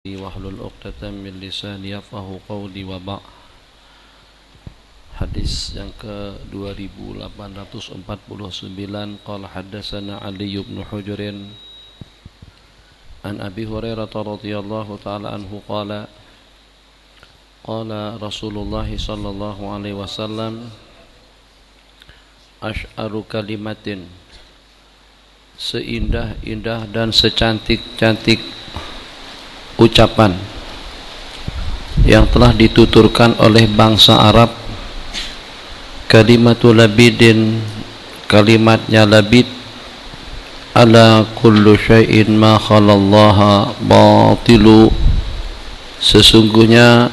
wahlul 'uqdatam min lisani yafqahu qawli wa ba'. Hadis yang ke-2849 qala haddatsana Ali bin Hujr an Abi Hurairah radhiyallahu ta'ala anhu qala qala Rasulullah sallallahu alaihi wasallam asy'aru kalimatin, seindah-indah dan secantik-cantik ucapan yang telah dituturkan oleh bangsa Arab, kalimatul labidin, kalimatnya labid, ala kullu syai'in ma khalallaha batilu, sesungguhnya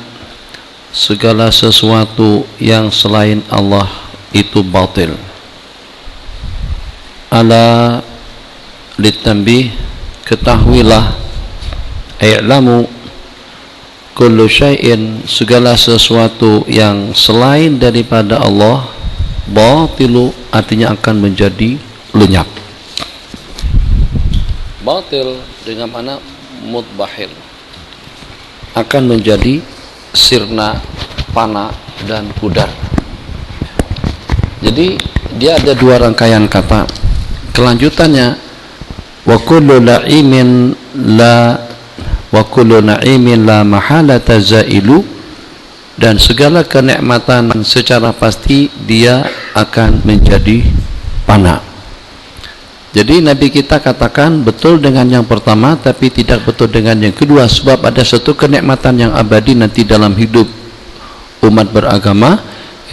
segala sesuatu yang selain Allah itu batil. Ala litanbih, ketahuilah, i'lamu kullu syai'in, segala sesuatu yang selain daripada Allah, batilu, artinya akan menjadi lenyap. Batil dengan mana mudbahil, akan menjadi sirna, fana dan pudar. Jadi dia ada dua rangkaian kata. Kelanjutannya wa kullu na'imin la mahalata zailu, dan segala kenikmatan secara pasti dia akan menjadi fana. Jadi Nabi kita katakan betul dengan yang pertama tapi tidak betul dengan yang kedua, sebab ada satu kenikmatan yang abadi nanti dalam hidup umat beragama,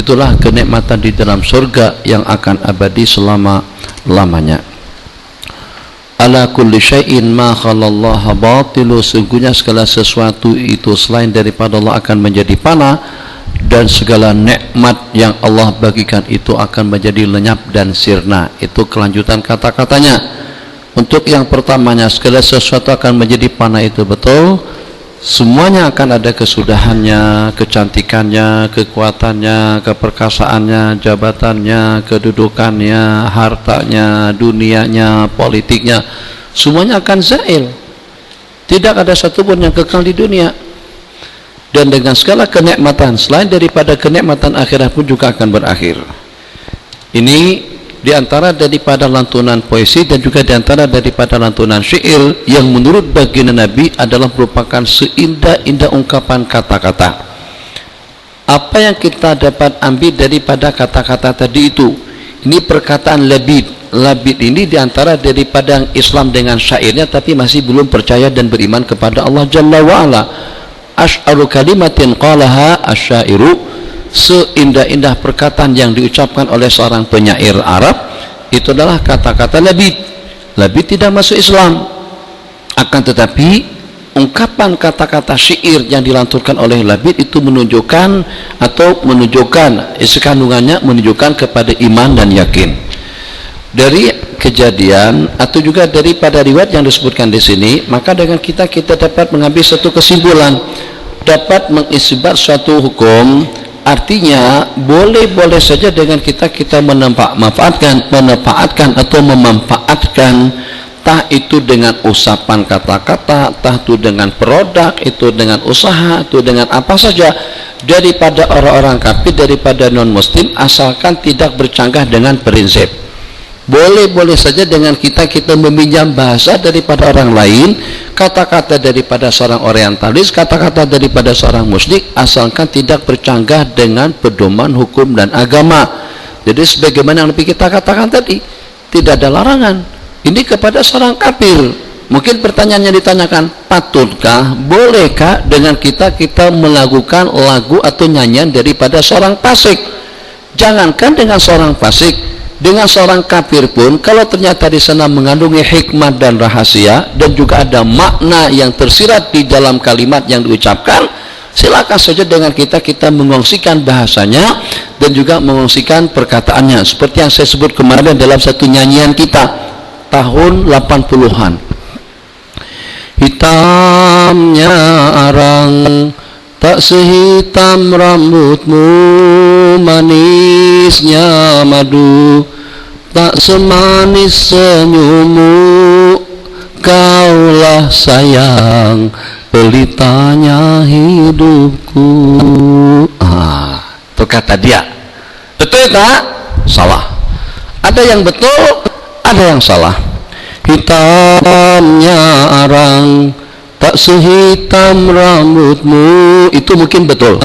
itulah kenikmatan di dalam surga yang akan abadi selama-lamanya. Ala kulli syai'in ma khalallaha batilu, sungguhnya segala sesuatu itu selain daripada Allah akan menjadi fana, dan segala nikmat yang Allah bagikan itu akan menjadi lenyap dan sirna. Itu kelanjutan kata-katanya. Untuk yang pertamanya, segala sesuatu akan menjadi fana, itu betul. Semuanya akan ada kesudahannya, kecantikannya, kekuatannya, keperkasaannya, jabatannya, kedudukannya, hartanya, dunianya, politiknya, semuanya akan zail. Tidak ada satupun yang kekal di dunia. Dan dengan segala kenikmatan selain daripada kenikmatan akhirat pun juga akan berakhir. Ini diantara daripada lantunan poesi dan juga diantara daripada lantunan syair yang menurut baginda Nabi adalah merupakan seindah-indah ungkapan kata-kata. Apa yang kita dapat ambil daripada kata-kata tadi itu? Ini perkataan labid. Labid ini diantara daripada Islam dengan syairnya tapi masih belum percaya dan beriman kepada Allah Jalla wa'ala. Asy'aru kalimatin qalaha asyairu, seindah-indah perkataan yang diucapkan oleh seorang penyair Arab itu adalah kata-kata labid. Labid tidak masuk Islam, akan tetapi ungkapan kata-kata syair yang dilanturkan oleh labid itu menunjukkan isi kandungannya menunjukkan kepada iman dan yakin. Dari kejadian atau juga daripada riwayat yang disebutkan di sini, maka dengan kita dapat mengambil satu kesimpulan, dapat mengisbat suatu hukum. Artinya boleh-boleh saja dengan kita memanfaatkan atau memanfaatkan, tah itu dengan usapan kata-kata, tah itu dengan produk, itu dengan usaha, itu dengan apa saja daripada orang-orang kafir, daripada non-muslim, asalkan tidak bercanggah dengan prinsip. Boleh-boleh saja dengan kita meminjam bahasa daripada orang lain, kata-kata daripada seorang orientalis, kata-kata daripada seorang musyrik, asalkan tidak bercanggah dengan pedoman hukum dan agama. Jadi sebagaimana yang lebih kita katakan tadi, tidak ada larangan ini kepada seorang kafir. Mungkin pertanyaannya ditanyakan, patutkah, bolehkah dengan kita melakukan lagu atau nyanyian daripada seorang fasik? Jangankan dengan seorang fasik, dengan seorang kafir pun, kalau ternyata di sana mengandungi hikmah dan rahasia dan juga ada makna yang tersirat di dalam kalimat yang diucapkan, silakan saja dengan kita mengongsikan bahasanya dan juga mengongsikan perkataannya, seperti yang saya sebut kemarin dalam satu nyanyian kita tahun 80-an. Hitamnya arang tak sehitam rambutmu, manisnya madu tak semanis senyummu, kaulah sayang pelitanya hidupku. Itu kata dia. Betul tak? Salah. Ada yang betul, ada yang salah. Hitamnya arang, tak sehitam rambutmu. Itu mungkin betul.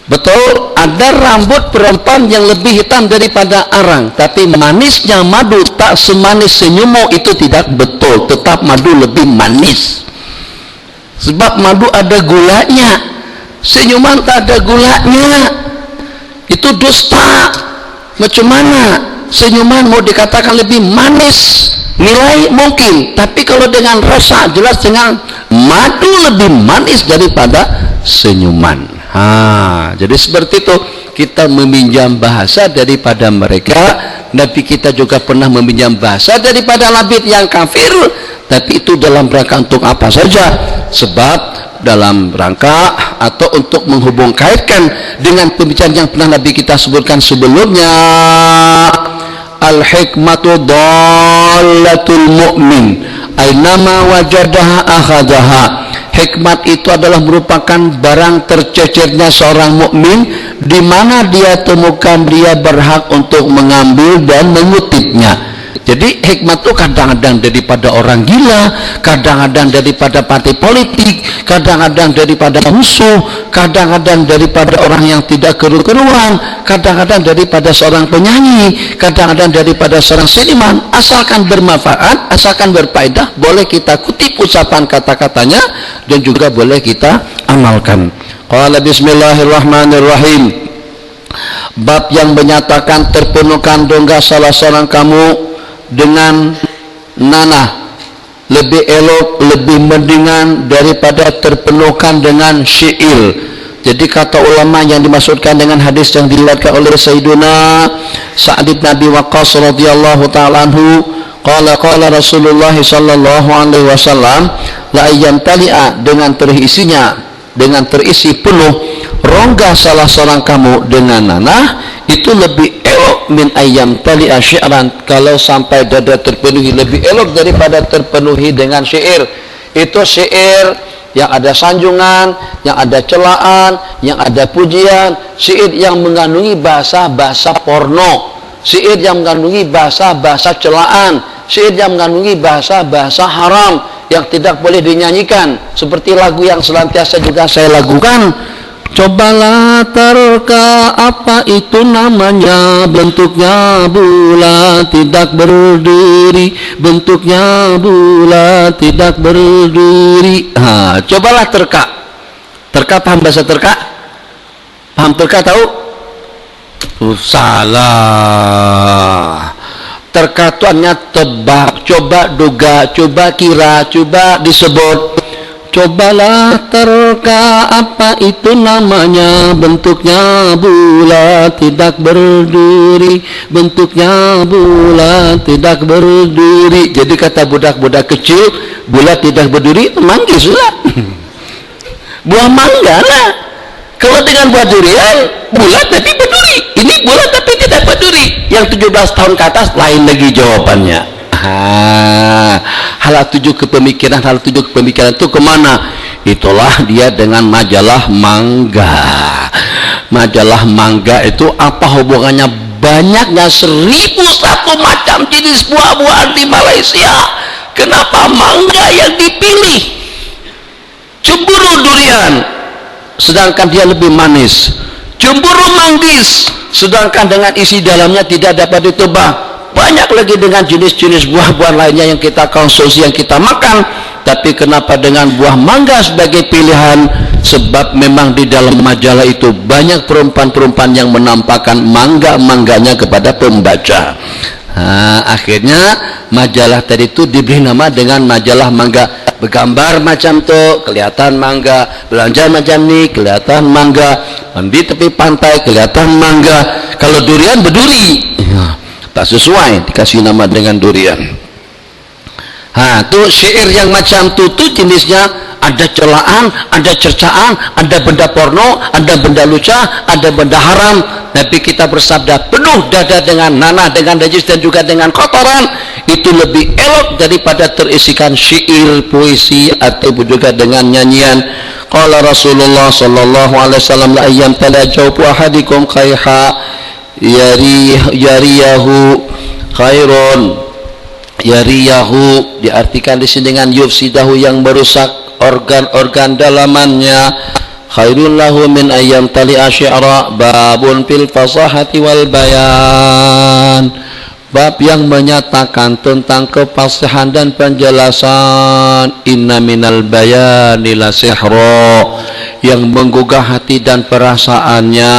Betul, ada rambut perempuan yang lebih hitam daripada arang, tapi manisnya madu tak semanis senyummu. Itu tidak betul. Tetap madu lebih manis, sebab madu ada gulanya, senyuman tak ada gulanya. Itu dusta. Macam mana senyuman mau dikatakan lebih manis? Nilai mungkin, tapi kalau dengan rasa jelas dengan madu lebih manis daripada senyuman. Jadi seperti itu, kita meminjam bahasa daripada mereka. Nabi kita juga pernah meminjam bahasa daripada labid yang kafir, tapi itu dalam rangka untuk apa saja? Sebab dalam rangka atau untuk menghubung kaitkan dengan pembicaraan yang pernah Nabi kita sebutkan sebelumnya. Al-hikmatu dallatul mu'min ainama wajadaha akhadaha. Hikmat itu adalah merupakan barang tercecernya seorang mukmin, di mana dia temukan dia berhak untuk mengambil dan mengutipnya. Jadi hikmat itu kadang-kadang daripada orang gila, kadang-kadang daripada partai politik, kadang-kadang daripada musuh, kadang-kadang daripada orang yang tidak keru-keruan, kadang-kadang daripada seorang penyanyi, kadang-kadang daripada seorang seniman. Asalkan bermanfaat, asalkan berfaedah, boleh kita kutip ucapan kata-katanya dan juga boleh kita amalkan. Qala bismillahirrahmanirrahim. Bab yang menyatakan terpenuhkan dongga salah seorang kamu dengan nanah lebih elok, lebih mendingan daripada terpenuhkan dengan syair. Jadi kata ulama yang dimaksudkan dengan hadis yang diriwayatkan oleh Sayyiduna Sa'd bin Abi Waqqas radhiyallahu ta'ala anhu, qala Rasulullah sallallahu alaihi wasallam, la ayyantali'a, dengan terisi penuh rongga salah seorang kamu dengan nanah, itu lebih elok min ayyam tali'a syi'ran, kalau sampai dada terpenuhi, lebih elok daripada terpenuhi dengan syair. Itu syair yang ada sanjungan, yang ada celaan, yang ada pujian, syair yang mengandungi bahasa-bahasa porno, syair yang mengandungi bahasa-bahasa celaan, syair yang mengandungi bahasa-bahasa haram yang tidak boleh dinyanyikan, seperti lagu yang senantiasa juga saya lakukan. Cobalah terka, apa itu namanya? Bentuknya bulat tidak berduri, bentuknya bulat tidak berduri. Cobalah terka. Terka, paham bahasa terka? Paham terka, tahu? Salah. Terka itu hanya tebak, coba duga, coba kira, coba disebut. Cobalah terka, apa itu namanya? Bentuknya bulat tidak berduri, bentuknya bulat tidak berduri. Jadi kata budak-budak kecil, bulat tidak berduri, manggis lah. Buah mangga lah. Kalau dengan buah durian, bulat tapi berduri. Ini bulat tapi tidak berduri. Yang 17 tahun ke atas lain lagi jawabannya. Hal tujuh kepemikiran itu kemana? Itulah dia dengan majalah mangga. Majalah mangga itu apa hubungannya? Banyaknya 1001 macam jenis buah-buahan di Malaysia. Kenapa mangga yang dipilih? Cemburu durian, sedangkan dia lebih manis. Cemburu manggis, sedangkan dengan isi dalamnya tidak dapat ditebak. Banyak lagi dengan jenis-jenis buah-buahan lainnya yang kita konsumsi, yang kita makan. Tapi kenapa dengan buah mangga sebagai pilihan? Sebab memang di dalam majalah itu banyak perempuan-perempuan yang menampakkan mangga-mangganya kepada pembaca. Akhirnya majalah tadi itu diberi nama dengan majalah mangga. Bergambar macam tu kelihatan mangga, belanja macam ni kelihatan mangga, mandi tepi pantai kelihatan mangga. Kalau durian berduri, tak sesuai dikasih nama dengan durian. Tu syair yang macam tu jenisnya ada celaan, ada cercaan, ada benda porno, ada benda lucu, ada benda haram. Nabi kita bersabda, penuh dada dengan nanah, dengan najis dan juga dengan kotoran. itu lebih elok daripada terisikan syair, puisi atau juga dengan nyanyian. Qala Rasulullah sallallahu alaihi wasallam la ayyam talajawbu ahadikum kaiha yariyahu khairun. Yariyahu diartikan di sini dengan yufsidahu, yang merusak organ-organ dalamannya. Khairun lahu min ayyam tali asy'ara, babun fil fasahati wal bayan. Bab yang menyatakan tentang kefasihan dan penjelasan. Inna minal bayani la sihra, yang menggugah hati dan perasaannya,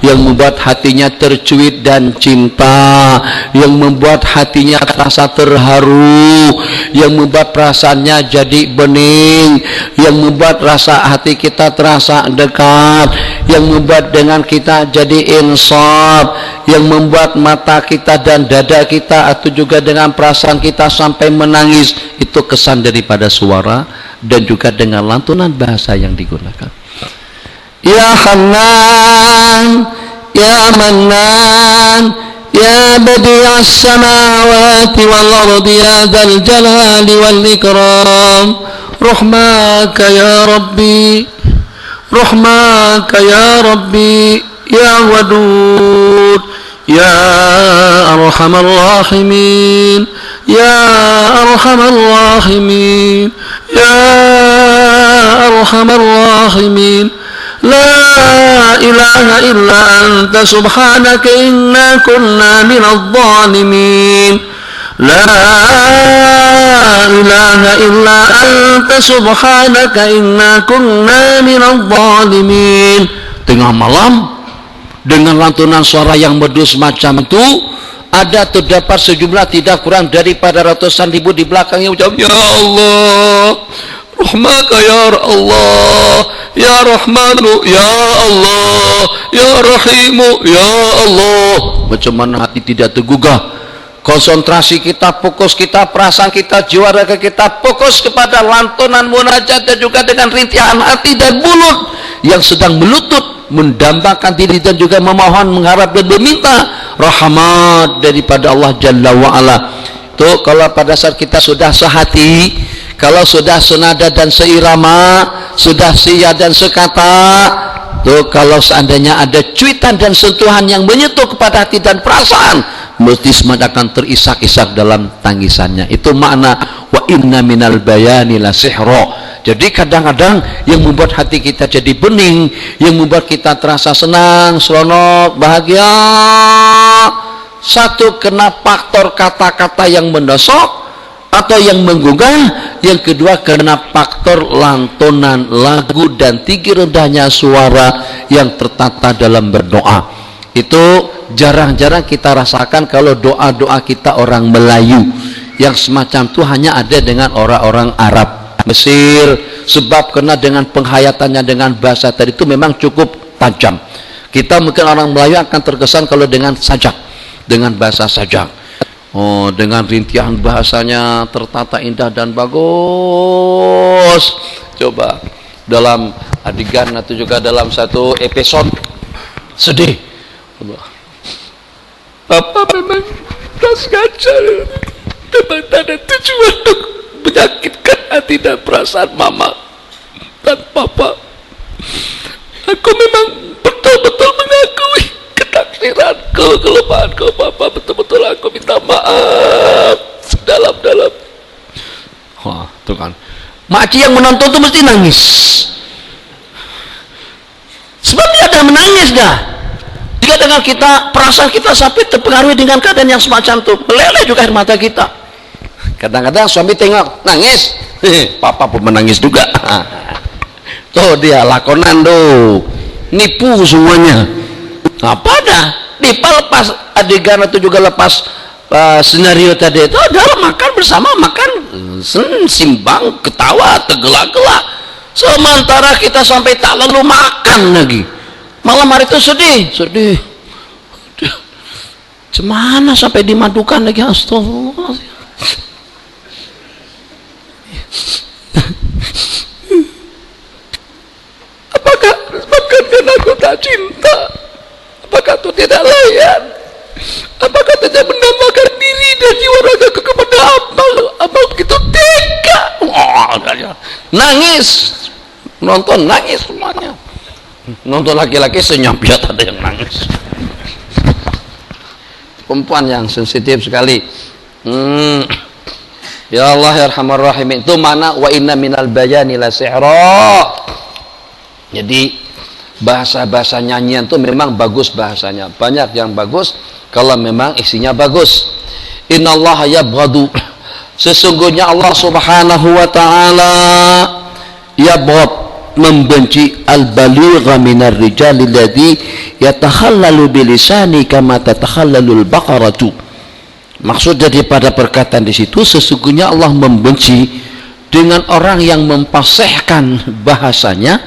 yang membuat hatinya tercuit dan cinta, yang membuat hatinya terasa terharu, yang membuat perasaannya jadi bening, yang membuat rasa hati kita terasa dekat, yang membuat dengan kita jadi insaf, yang membuat mata kita dan dada kita atau juga dengan perasaan kita sampai menangis. Itu kesan daripada suara dan juga dengan lantunan bahasa yang digunakan. Ya Hannan, Ya Mannan, Ya badi'as samawati wal ardi, ya dzal jalali wal ikram, rahmaka ya Rabbi, rahmaka ya Rabbi, ya Wadud, ya Arhamar Rahimin, ya Arhamar Rahimin, ya Arhamar Rahimin. La ilaha illa anta subhanaka inna kunna minadh dhalimin. La ilaha illa anta subhanaka inna kunna minadh dhalimin. Tengah malam dengan lantunan suara yang merdu semacam itu, ada terdapat sejumlah tidak kurang daripada ratusan ribu di belakangnya ucap, ya Allah, rahmaka ya Allah, ya Rahmanu ya Allah, ya Rahimu ya Allah. Macam mana hati tidak tergugah, konsentrasi kita, fokus kita, perasaan kita, jiwa raga kita fokus kepada lantunan munajat dan juga dengan rintihan hati dan mulut yang sedang melutut mendambakan diri dan juga memohon, mengharap dan meminta rahmat daripada Allah Jalla wa'ala. Itu kalau pada saat kita sudah sehati, kalau sudah senada dan seirama, sudah sia dan sekata, tuh kalau seandainya ada cuitan dan sentuhan yang menyentuh kepada hati dan perasaan, mesti semuanya akan terisak-isak dalam tangisannya. Itu makna wa inna minal bayani la sihra. Jadi kadang-kadang yang membuat hati kita jadi bening, yang membuat kita terasa senang, seronok, bahagia, satu kena faktor kata-kata yang mendosok atau yang menggugah, yang kedua kena faktor lantunan lagu dan tinggi rendahnya suara yang tertata dalam berdoa. Itu jarang-jarang kita rasakan kalau doa-doa kita orang Melayu. Yang semacam itu hanya ada dengan orang-orang Arab, Mesir, sebab kena dengan penghayatannya dengan bahasa tadi itu memang cukup tajam. Kita mungkin orang Melayu akan terkesan kalau dengan sajak, dengan bahasa sajak, dengan rintihan bahasanya tertata indah dan bagus. Coba dalam adegan atau juga dalam satu episode sedih, Bapak memang tak sengaja, memang tak ada tujuan untuk menyakitkan hati dan perasaan Mama dan Papa. Aku memang betul-betul mengakui ketaksiranku, kelemahanku Papa. Betul-betul aku minta maaf sedalam-dalam. Wah, tuh kan, makcik yang menonton tuh mesti nangis. Sebab dia ada menangis dah. Jika dengan kita, perasaan kita sampai terpengaruhi dengan keadaan yang semacam itu, meleleh juga air mata kita. Kadang-kadang suami tengok nangis, Papa pun menangis juga. Tuh dia lakonan tuh, nipu semuanya. Apa dah? Nipa lepas adegan atau juga lepas senario tadi itu adalah makan bersama, makan simbang, ketawa, tergelak-gelak. Sementara kita sampai tak lalu makan lagi. Malam hari itu sedih. Cemana sampai dimadukan lagi, astagfirullah. Apakah disebabkan karena aku tak cinta? Apakah itu tidak layak? Apakah tidak menambahkan diri dan jiwa ragaku kepada apa begitu tega. Nangis, nonton nangis semuanya. Nonton laki-laki senyap, ya ada yang nangis. Perempuan yang sensitif sekali. Ya Allah ya Arhamar Rahimin, itu mana wa inna minal bayani la sihra. Jadi bahasa-bahasa nyanyian itu memang bagus bahasanya, banyak yang bagus kalau memang isinya bagus. Innallaha yabghadu, sesungguhnya Allah Subhanahu wa taala yabghad, membenci al-baligha minar rijali alladhi yatakhallalu bilisani kama tatakhallalul baqaratu. Maksud daripada perkataan di situ, sesungguhnya Allah membenci dengan orang yang memfasihkan bahasanya,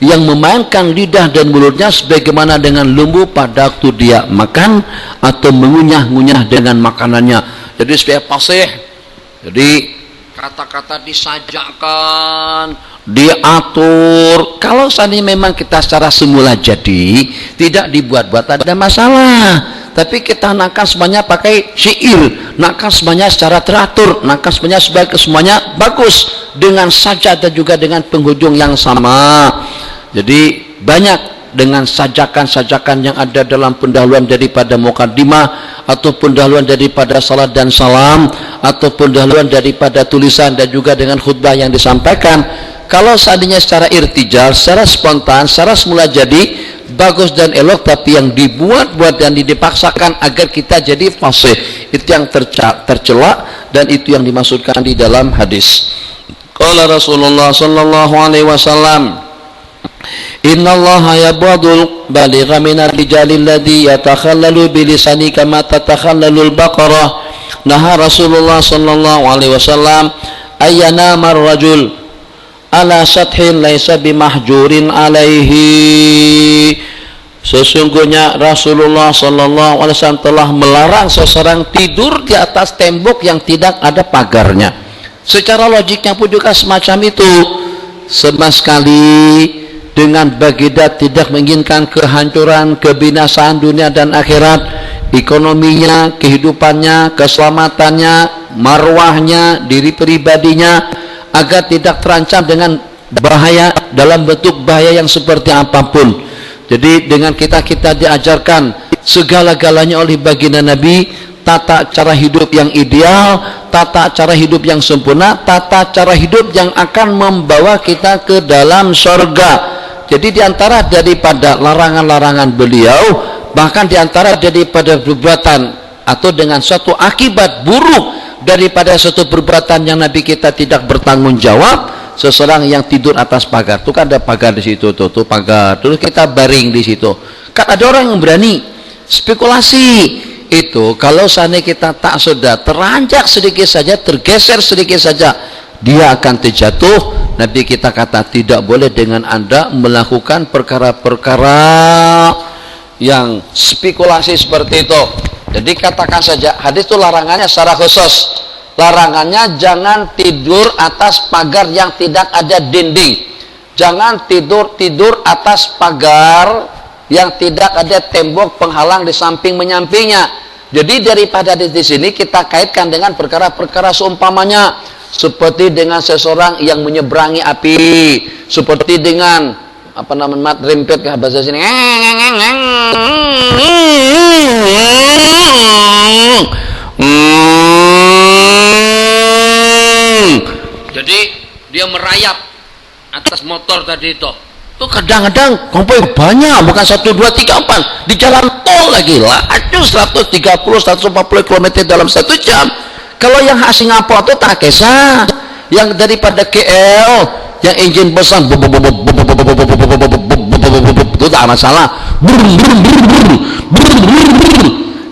yang memainkan lidah dan mulutnya sebagaimana dengan lembu pada waktu dia makan atau mengunyah-ngunyah dengan makanannya. Jadi supaya fasih, jadi kata-kata disajakan, diatur. Kalau seandainya memang kita secara semula jadi, tidak dibuat-buat, ada masalah. Tapi kita nakal semuanya pakai syair, nakal semuanya secara teratur, nakal semuanya bagus dengan saja dan juga dengan penghujung yang sama. Jadi banyak dengan sajakan-sajakan yang ada dalam pendahuluan daripada mukaddimah, atau pendahuluan daripada salat dan salam, atau pendahuluan daripada tulisan dan juga dengan khutbah yang disampaikan. Kalau seandainya secara irtijal, secara spontan, secara semula jadi bagus dan elok, tapi yang dibuat-buat dan dipaksakan agar kita jadi fasih, itu yang tercela dan itu yang dimaksudkan di dalam hadis. Qala Rasulullah sallallahu alaihi wasallam, innallaha yabghadul baligha minar rijali alladhi yatakhallalu bilisani kama tatakhallalul baqarah. Naha Rasulullah sallallahu alaihi wasallam ayyana marrajul ala sathin laisa bimahjurin alaihi. Sesungguhnya Rasulullah sallallahu alaihi wasallam telah melarang seseorang tidur di atas tembok yang tidak ada pagarnya. Secara logiknya pun juga semacam itu. Sama sekali dengan baginda tidak menginginkan kehancuran, kebinasaan dunia dan akhirat, ekonominya, kehidupannya, keselamatannya, marwahnya, diri pribadinya, agar tidak terancam dengan bahaya dalam bentuk bahaya yang seperti apapun. Jadi dengan kita diajarkan segala-galanya oleh baginda Nabi, tata cara hidup yang ideal, tata cara hidup yang sempurna, tata cara hidup yang akan membawa kita ke dalam surga. Jadi diantara daripada larangan-larangan beliau, bahkan diantara daripada perbuatan atau dengan suatu akibat buruk daripada suatu perbuatan yang Nabi kita tidak bertanggung jawab, seseorang yang tidur atas pagar. Tuh kan ada pagar di situ, tuh pagar. Terus kita baring di situ. Kan ada orang yang berani spekulasi. Itu kalau seandainya kita tak sudah teranjak sedikit saja, tergeser sedikit saja, dia akan terjatuh. Nabi kita kata tidak boleh dengan Anda melakukan perkara-perkara yang spekulasi seperti itu. Jadi katakan saja hadis itu larangannya secara khusus. Larangannya jangan tidur atas pagar yang tidak ada dinding. Jangan tidur atas pagar yang tidak ada tembok penghalang di samping menyampingnya. Jadi daripada di sini kita kaitkan dengan perkara-perkara seumpamanya seperti dengan seseorang yang menyeberangi api, seperti dengan apa namanya rempet ke bahasa sini. Jadi dia merayap atas motor tadi itu. Tuh kadang-kadang kompoi banyak, bukan 1, 2, 3, 4 di jalan tol lagi lah, aduh 130, 140 km dalam 1 jam. Kalau yang Singapura itu tak kisah, yang daripada KL yang engine besar itu tak masalah.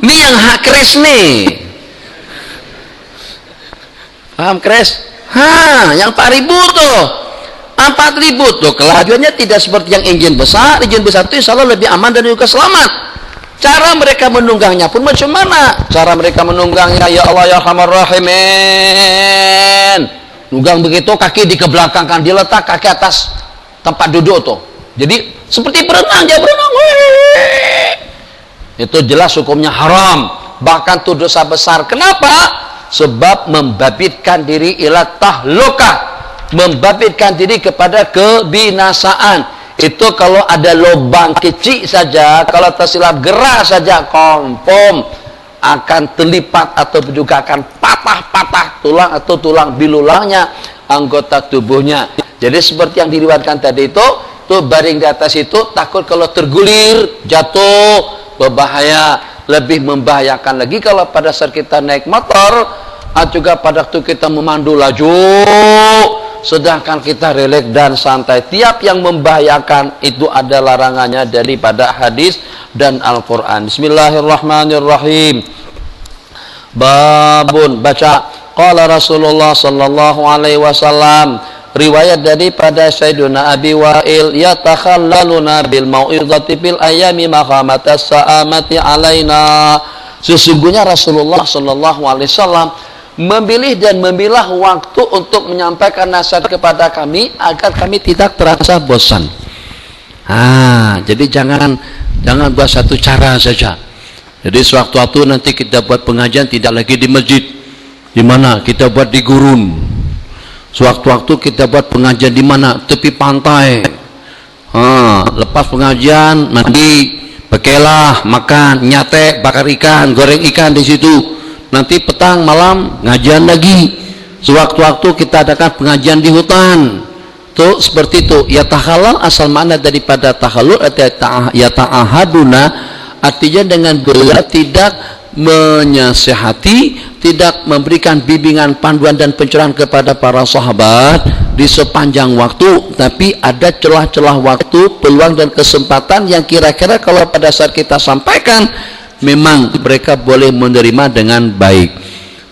Ini yang hak crash nih, paham crash? Yang 4.000 tuh 4.000 tuh kelajuannya tidak seperti yang engine besar. Engine besar itu insya Allah lebih aman dan juga selamat. Cara mereka menunggangnya pun macam mana? Cara mereka menunggangnya, ya Allah ya Arhamar Rahimin, nunggang begitu kaki dikebelakangkan, diletak kaki atas tempat duduk tuh. Jadi seperti berenang, dia berenang. Itu jelas hukumnya haram. bahkan itu dosa besar. Kenapa? Sebab membabitkan diri ila tahlukah, membabitkan diri kepada kebinasaan. Itu kalau ada lubang kecil saja, kalau tersilap gerak saja, confirm akan terlipat atau juga akan patah-patah tulang atau tulang bilulangnya, anggota tubuhnya. Jadi seperti yang diriwayatkan tadi itu, tuh baring di atas itu takut kalau tergulir jatuh berbahaya. Lebih membahayakan lagi kalau pada saat kita naik motor atau juga pada waktu kita memandu laju, sedangkan kita rileks dan santai. Tiap yang membahayakan itu ada larangannya daripada hadis dan Al-Quran. Bismillahirrahmanirrahim. Babun, baca. Qala Rasulullah sallallahu alaihi wasallam, riwayat daripada Sayyiduna Abi Wa'il, yatakhallaluna bil mau'izati fil ayami makhamatas sa'amati alaina. Sesungguhnya Rasulullah sallallahu alaihi wasallam memilih dan memilah waktu untuk menyampaikan nasihat kepada kami agar kami tidak terasa bosan. Jadi jangan buat satu cara saja. Jadi sewaktu-waktu nanti kita buat pengajian tidak lagi di masjid. Di mana? Kita buat di gurun. Sewaktu-waktu kita buat pengajian di mana? Tepi pantai. Lepas pengajian mandi, bekelah, makan, nyate, bakar ikan, goreng ikan di situ. Nanti petang malam ngajian lagi. Sewaktu-waktu kita adakan pengajian di hutan. Tuh seperti itu. Ya tahalal asal makna daripada tahalul ya ta'ahaduna, artinya dengan beliau tidak menyasihati, tidak memberikan bimbingan, panduan dan pencerahan kepada para sahabat di sepanjang waktu, tapi ada celah-celah waktu, peluang dan kesempatan yang kira-kira kalau pada saat kita sampaikan memang mereka boleh menerima dengan baik.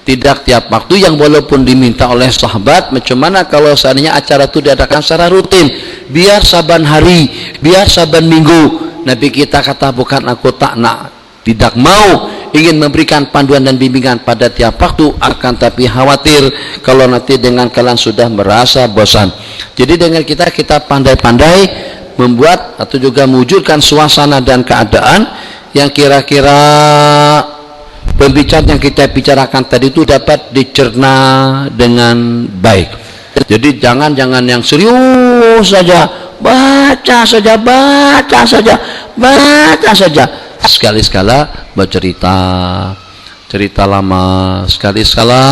Tidak tiap waktu yang walaupun diminta oleh sahabat, macam mana kalau seandainya acara itu diadakan secara rutin, biar saban hari, biar saban minggu. Nabi kita kata bukan aku tak nak, tidak mau ingin memberikan panduan dan bimbingan pada tiap waktu, akan tapi khawatir kalau nanti dengan kalian sudah merasa bosan. Jadi dengan kita pandai-pandai membuat atau juga mewujudkan suasana dan keadaan yang kira-kira pembicaraan yang kita bicarakan tadi itu dapat dicerna dengan baik. Jadi jangan yang serius saja, baca saja. Sekali-sekala bercerita lama, sekali-sekala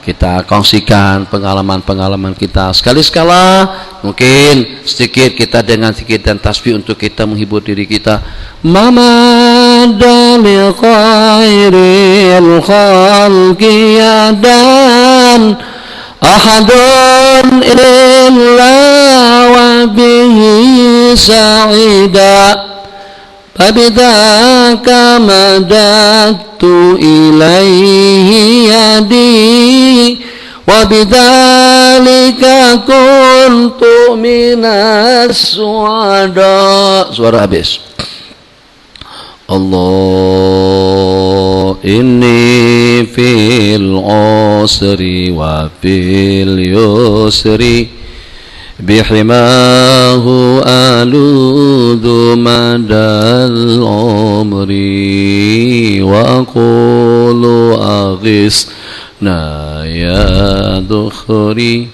kita kongsikan pengalaman-pengalaman kita, sekali-sekala mungkin sedikit kita dengan sedikit dan tasbih untuk kita menghibur diri kita. Mama dalil khairil khalqi yadan ahadun illa wa bihi sa'ida Fabidaka madadtu ilaihi yadi Wabidhalika kuntu minas suada. Suara habis. Allah inni fil usri wa fil yusri bihimahu aludhu madal umri wa aqulu aghisna ya dukhri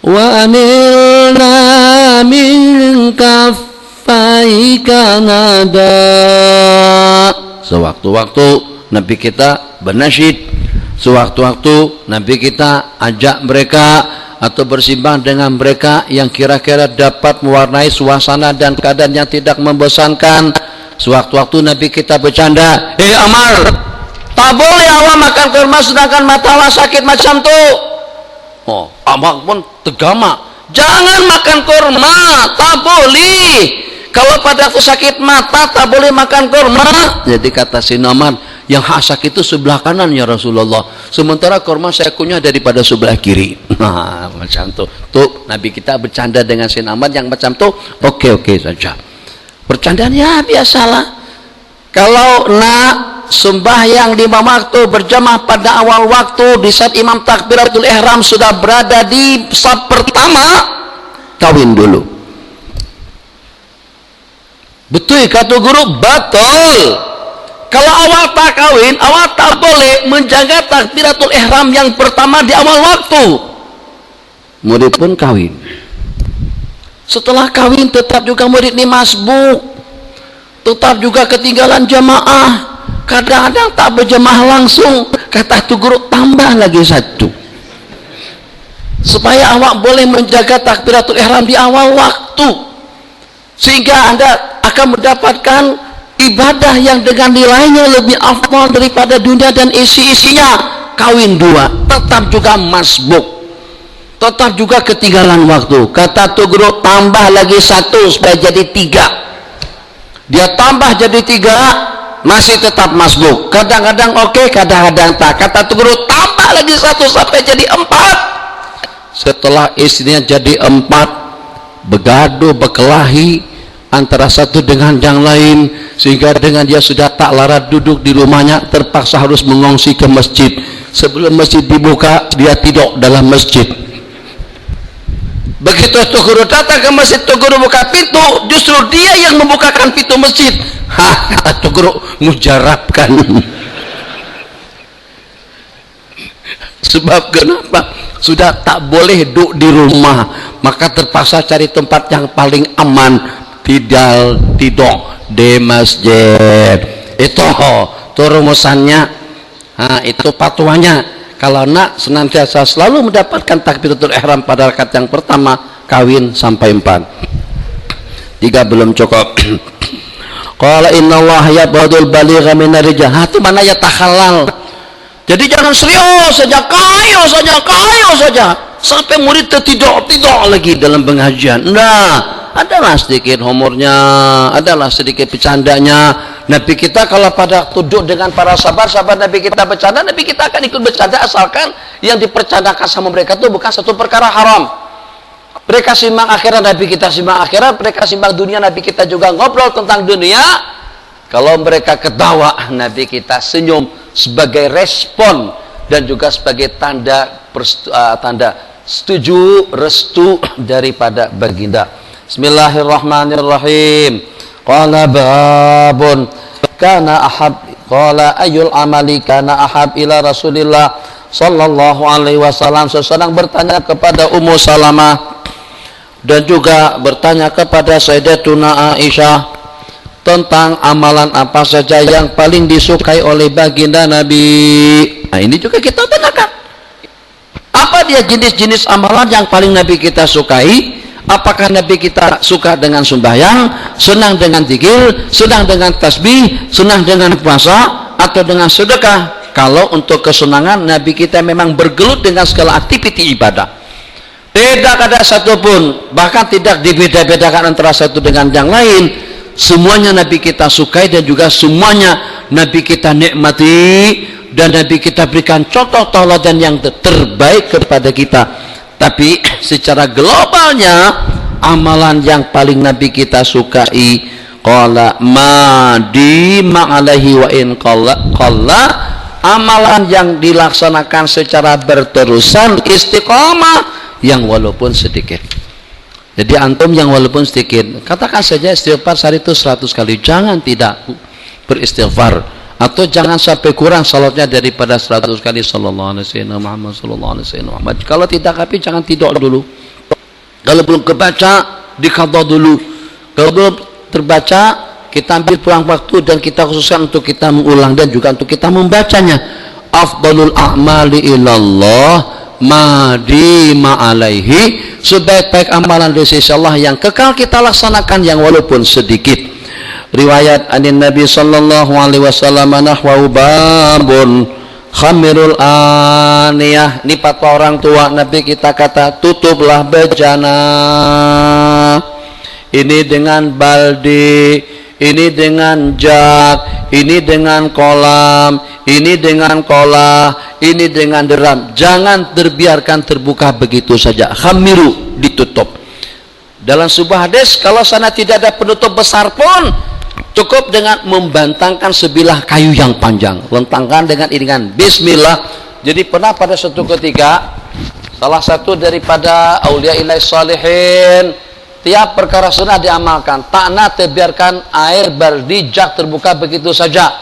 wa anilna min kaffaika nada. Sewaktu-waktu Nabi kita bernasyid, sewaktu-waktu Nabi kita ajak mereka atau bersimbang dengan mereka yang kira-kira dapat mewarnai suasana dan keadaan yang tidak membosankan. Sewaktu-waktu Nabi kita bercanda, Amar, tak boleh awak makan kurma sedangkan mata awak sakit macam tu. Amar pun tegama, jangan makan kurma, tak boleh. Kalau pada aku sakit mata tak boleh makan kurma. Jadi kata si Amar, yang hak sakit itu sebelah kanan ya Rasulullah, sementara kurma saya kunyah daripada sebelah kiri. Nah, macam tu. Tuh Nabi kita bercanda dengan Sayyidina Ahmad yang macam tu, oke saja. Bercandaan ya biasalah. Kalau nak sembahyang 5 waktu berjamaah pada awal waktu, di saat imam takbiratul ihram sudah berada di saf pertama, kawin dulu. Betul kata guru, betul. Kalau awal tak kawin, awal tak boleh menjaga takbiratul ihram yang pertama di awal waktu. Murid pun kawin. Setelah kawin tetap juga murid ini masbuk, tetap juga ketinggalan jamaah. Kadang-kadang tak berjamaah langsung, kata tu guru tambah lagi satu, supaya awak boleh menjaga takbiratul ihram di awal waktu, sehingga Anda akan mendapatkan ibadah yang dengan nilainya lebih afdal daripada dunia dan isi-isinya. Kawin dua, tetap juga masbuk, tetap juga ketinggalan waktu. Kata tu guru tambah lagi satu supaya jadi tiga. Dia tambah jadi tiga, masih tetap masbuk. Kadang-kadang oke, kadang-kadang tak. Kata tu guru tambah lagi satu sampai jadi empat. Setelah istrinya jadi empat, begaduh, berkelahi antara satu dengan yang lain, sehingga dengan dia sudah tak larat duduk di rumahnya, terpaksa harus mengungsi ke masjid. Sebelum masjid dibuka, dia tidur dalam masjid. Begitu tu guru datang ke masjid, tu guru buka pintu, justru dia yang membukakan pintu masjid. Tu guru mujarabkan. Sebab kenapa? Sudah tak boleh duduk di rumah, maka terpaksa cari tempat yang paling aman, tidur di masjid. Itu rumusannya. Itu patuannya. Kalau nak senantiasa selalu mendapatkan takbiratul ihram pada rakaat yang pertama, kawin sampai 4. 3 belum cukup. Qala innallaha yabghadul baligha minar rijal. Itu mana ya tahalal. Jadi jangan serius saja, kayu saja sampai murid tertidur lagi dalam pengajian. Nah, adalah sedikit humornya, adalah sedikit bercandanya. Nabi kita kalau pada duduk dengan para sahabat Nabi kita bercanda, Nabi kita akan ikut bercanda, asalkan yang dipercandakan sama mereka itu bukan satu perkara haram. Mereka simak akhirat, Nabi kita simak akhirat. Mereka simak dunia, Nabi kita juga ngobrol tentang dunia. Kalau mereka ketawa, Nabi kita senyum sebagai respon dan juga sebagai tanda setuju, restu daripada baginda. Bismillahirrahmanirrahim. Qala babun kana qala ayyul amali kana ahab ila Rasulillah sallallahu alaihi wasallam. Seseorang bertanya kepada Ummu Salamah dan juga bertanya kepada Sayyidatuna Aisyah tentang amalan apa saja yang paling disukai oleh baginda Nabi. Nah, ini juga kita tanyakan. Apa dia jenis-jenis amalan yang paling Nabi kita sukai? Apakah Nabi kita suka dengan sembahyang, senang dengan zikir, senang dengan tasbih, senang dengan puasa, atau dengan sedekah? Kalau untuk kesenangan, Nabi kita memang bergelut dengan segala aktiviti ibadah. Tidak ada satupun, bahkan tidak dibeda-bedakan antara satu dengan yang lain. Semuanya Nabi kita sukai dan juga semuanya Nabi kita nikmati, dan Nabi kita berikan contoh tauladan yang terbaik kepada kita. Tapi secara globalnya, amalan yang paling Nabi kita sukai, qala madi ma'alaihi wa in qalla, amalan yang dilaksanakan secara berterusan, istiqamah, yang walaupun sedikit. Jadi antum yang walaupun sedikit, katakan saja istighfar sehari itu 100 kali, jangan tidak beristighfar. Atau jangan sampai kurang salatnya daripada 100 kali sallallahu alaihi wasallam Muhammad sallallahu alaihi wasallam Muhammad. Kalau tidak tapi jangan tidur dulu. Kalau belum kebaca diqadha dulu. Kalau belum terbaca kita ambil pulang waktu dan kita khususkan untuk kita mengulang dan juga untuk kita membacanya. Afdalul a'mali ilallah madima alaihi, sebaik-baik amalan dari sisi Allah yang kekal kita laksanakan yang walaupun sedikit. Riwayat anin Nabi sallallahu alaihi wasallam nahwa babun khamirul aniyah. Ini fatwa orang tua Nabi kita kata, tutuplah bejana ini dengan baldi, ini dengan jug, ini dengan kolam, ini dengan kolah, ini dengan deram. Jangan terbiarkan terbuka begitu saja. Khamiru, ditutup. Dalam sebuah hadis, kalau sana tidak ada penutup besar pun, cukup dengan membantangkan sebilah kayu yang panjang, lentangkan dengan iringan bismillah. Jadi pernah pada suatu ketika, salah satu daripada aulia ilahi salihin, tiap perkara sunnah diamalkan, tak nak terbiarkan air berdijak terbuka begitu saja.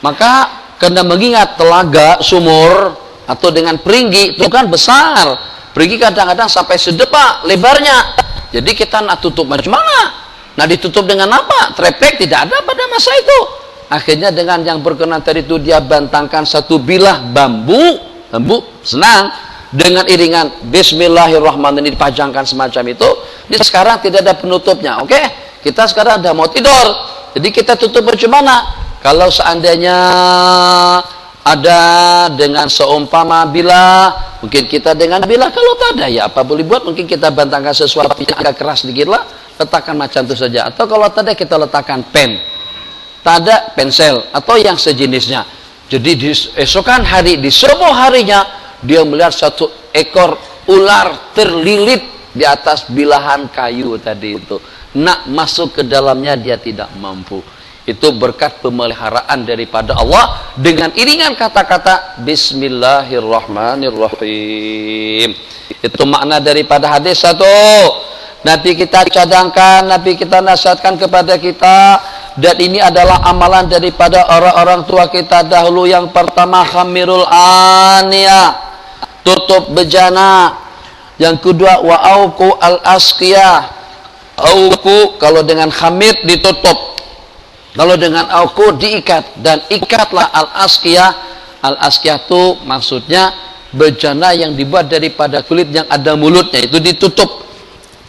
Maka kena mengingat telaga, sumur atau dengan perigi itu kan besar. Perigi kadang-kadang sampai sedepak lebarnya. Jadi kita nak tutup macam mana? Nah ditutup dengan apa? Treplek tidak ada pada masa itu. Akhirnya dengan yang berkenan tadi itu dia bantangkan satu bilah bambu senang, dengan iringan Bismillahirrahmanirrahim dipajangkan semacam itu. Dia sekarang tidak ada penutupnya. Oke, kita sekarang udah mau tidur. Jadi kita tutup macam mana? Kalau seandainya ada dengan seumpama bila, mungkin kita dengan bila. Kalau tak ada ya apa boleh buat, mungkin kita bantangkan sesuatu yang agak keras sedikit lah, letakkan macam itu saja. Atau kalau tak ada kita letakkan pen, tak ada pensel atau yang sejenisnya. Jadi di esokan hari, di subuh harinya dia melihat satu ekor ular terlilit di atas bilahan kayu tadi itu. Nak masuk ke dalamnya dia tidak mampu. Itu berkat pemeliharaan daripada Allah dengan iringan kata-kata Bismillahirrahmanirrahim. Itu makna daripada hadis satu. Nabi kita cadangkan, Nabi kita nasihatkan kepada kita, dan ini adalah amalan daripada orang-orang tua kita dahulu. Yang pertama, khamirul aniyah, tutup bejana. Yang kedua, wa auku al asqiyah, auku kalau dengan khamir ditutup, kalau dengan auku diikat, dan ikatlah al-asqiyah. Al-asqiyah itu maksudnya bejana yang dibuat daripada kulit yang ada mulutnya, itu ditutup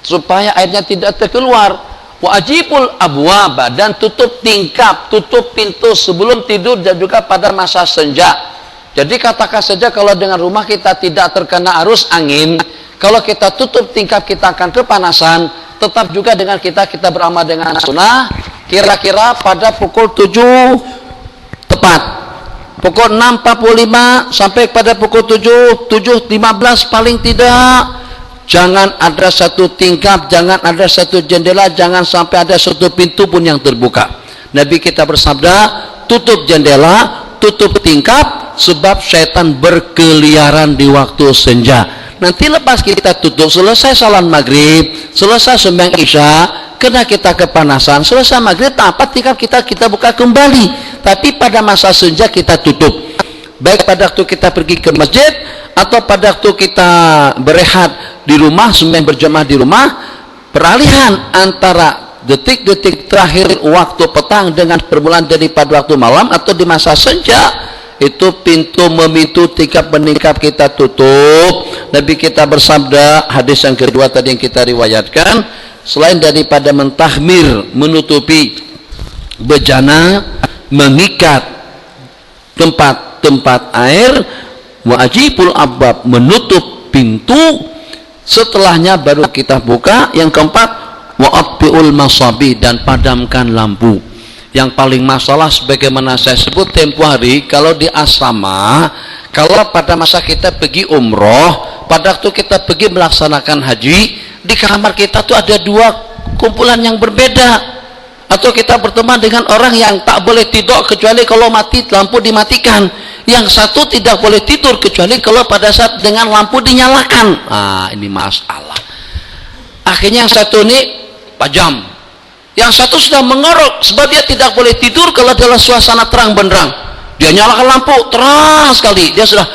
supaya airnya tidak terkeluar. Wa ajibul abwaba, dan tutup tingkap, tutup pintu sebelum tidur dan juga pada masa senja. Jadi katakan saja kalau dengan rumah kita tidak terkena arus angin, kalau kita tutup tingkap kita akan kepanasan. Tetap juga dengan kita beramal dengan sunnah. Kira-kira pada pukul 7 tepat, pukul 6.45 sampai pada pukul 7.15 paling tidak, jangan ada satu tingkap, jangan ada satu jendela, jangan sampai ada satu pintu pun yang terbuka. Nabi kita bersabda, tutup jendela, tutup tingkap, sebab syaitan berkeliaran di waktu senja. Nanti lepas kita tutup, selesai salat maghrib, selesai sembahyang isya, kena kita kepanasan, selesai maghrib apa tingkap kita buka kembali. Tapi pada masa senja kita tutup, baik pada waktu kita pergi ke masjid atau pada waktu kita berehat di rumah, sembahyang berjamaah di rumah. Peralihan antara detik-detik terakhir waktu petang dengan permulaan daripada waktu malam atau di masa senja, itu pintu memintu tingkap meningkap kita tutup. Nabi kita bersabda, hadis yang kedua tadi yang kita riwayatkan, selain daripada mentahmir, menutupi bejana, mengikat tempat-tempat air, wajibul abwab, menutup pintu, setelahnya baru kita buka. Yang keempat, wa'atbi'ul masabi, dan padamkan lampu. Yang paling masalah sebagaimana saya sebut tempo hari, kalau di asrama, kalau pada masa kita pergi umroh, pada waktu kita pergi melaksanakan haji, di kamar kita tuh ada dua kumpulan yang berbeda. Atau kita berteman dengan orang yang tak boleh tidur kecuali kalau mati lampu dimatikan. Yang satu tidak boleh tidur kecuali kalau pada saat dengan lampu dinyalakan. Ini masalah. Akhirnya yang satu ini pajam, yang satu sudah mengorok, sebab dia tidak boleh tidur kalau dalam suasana terang benderang. Dia nyalakan lampu terang sekali, dia sudah.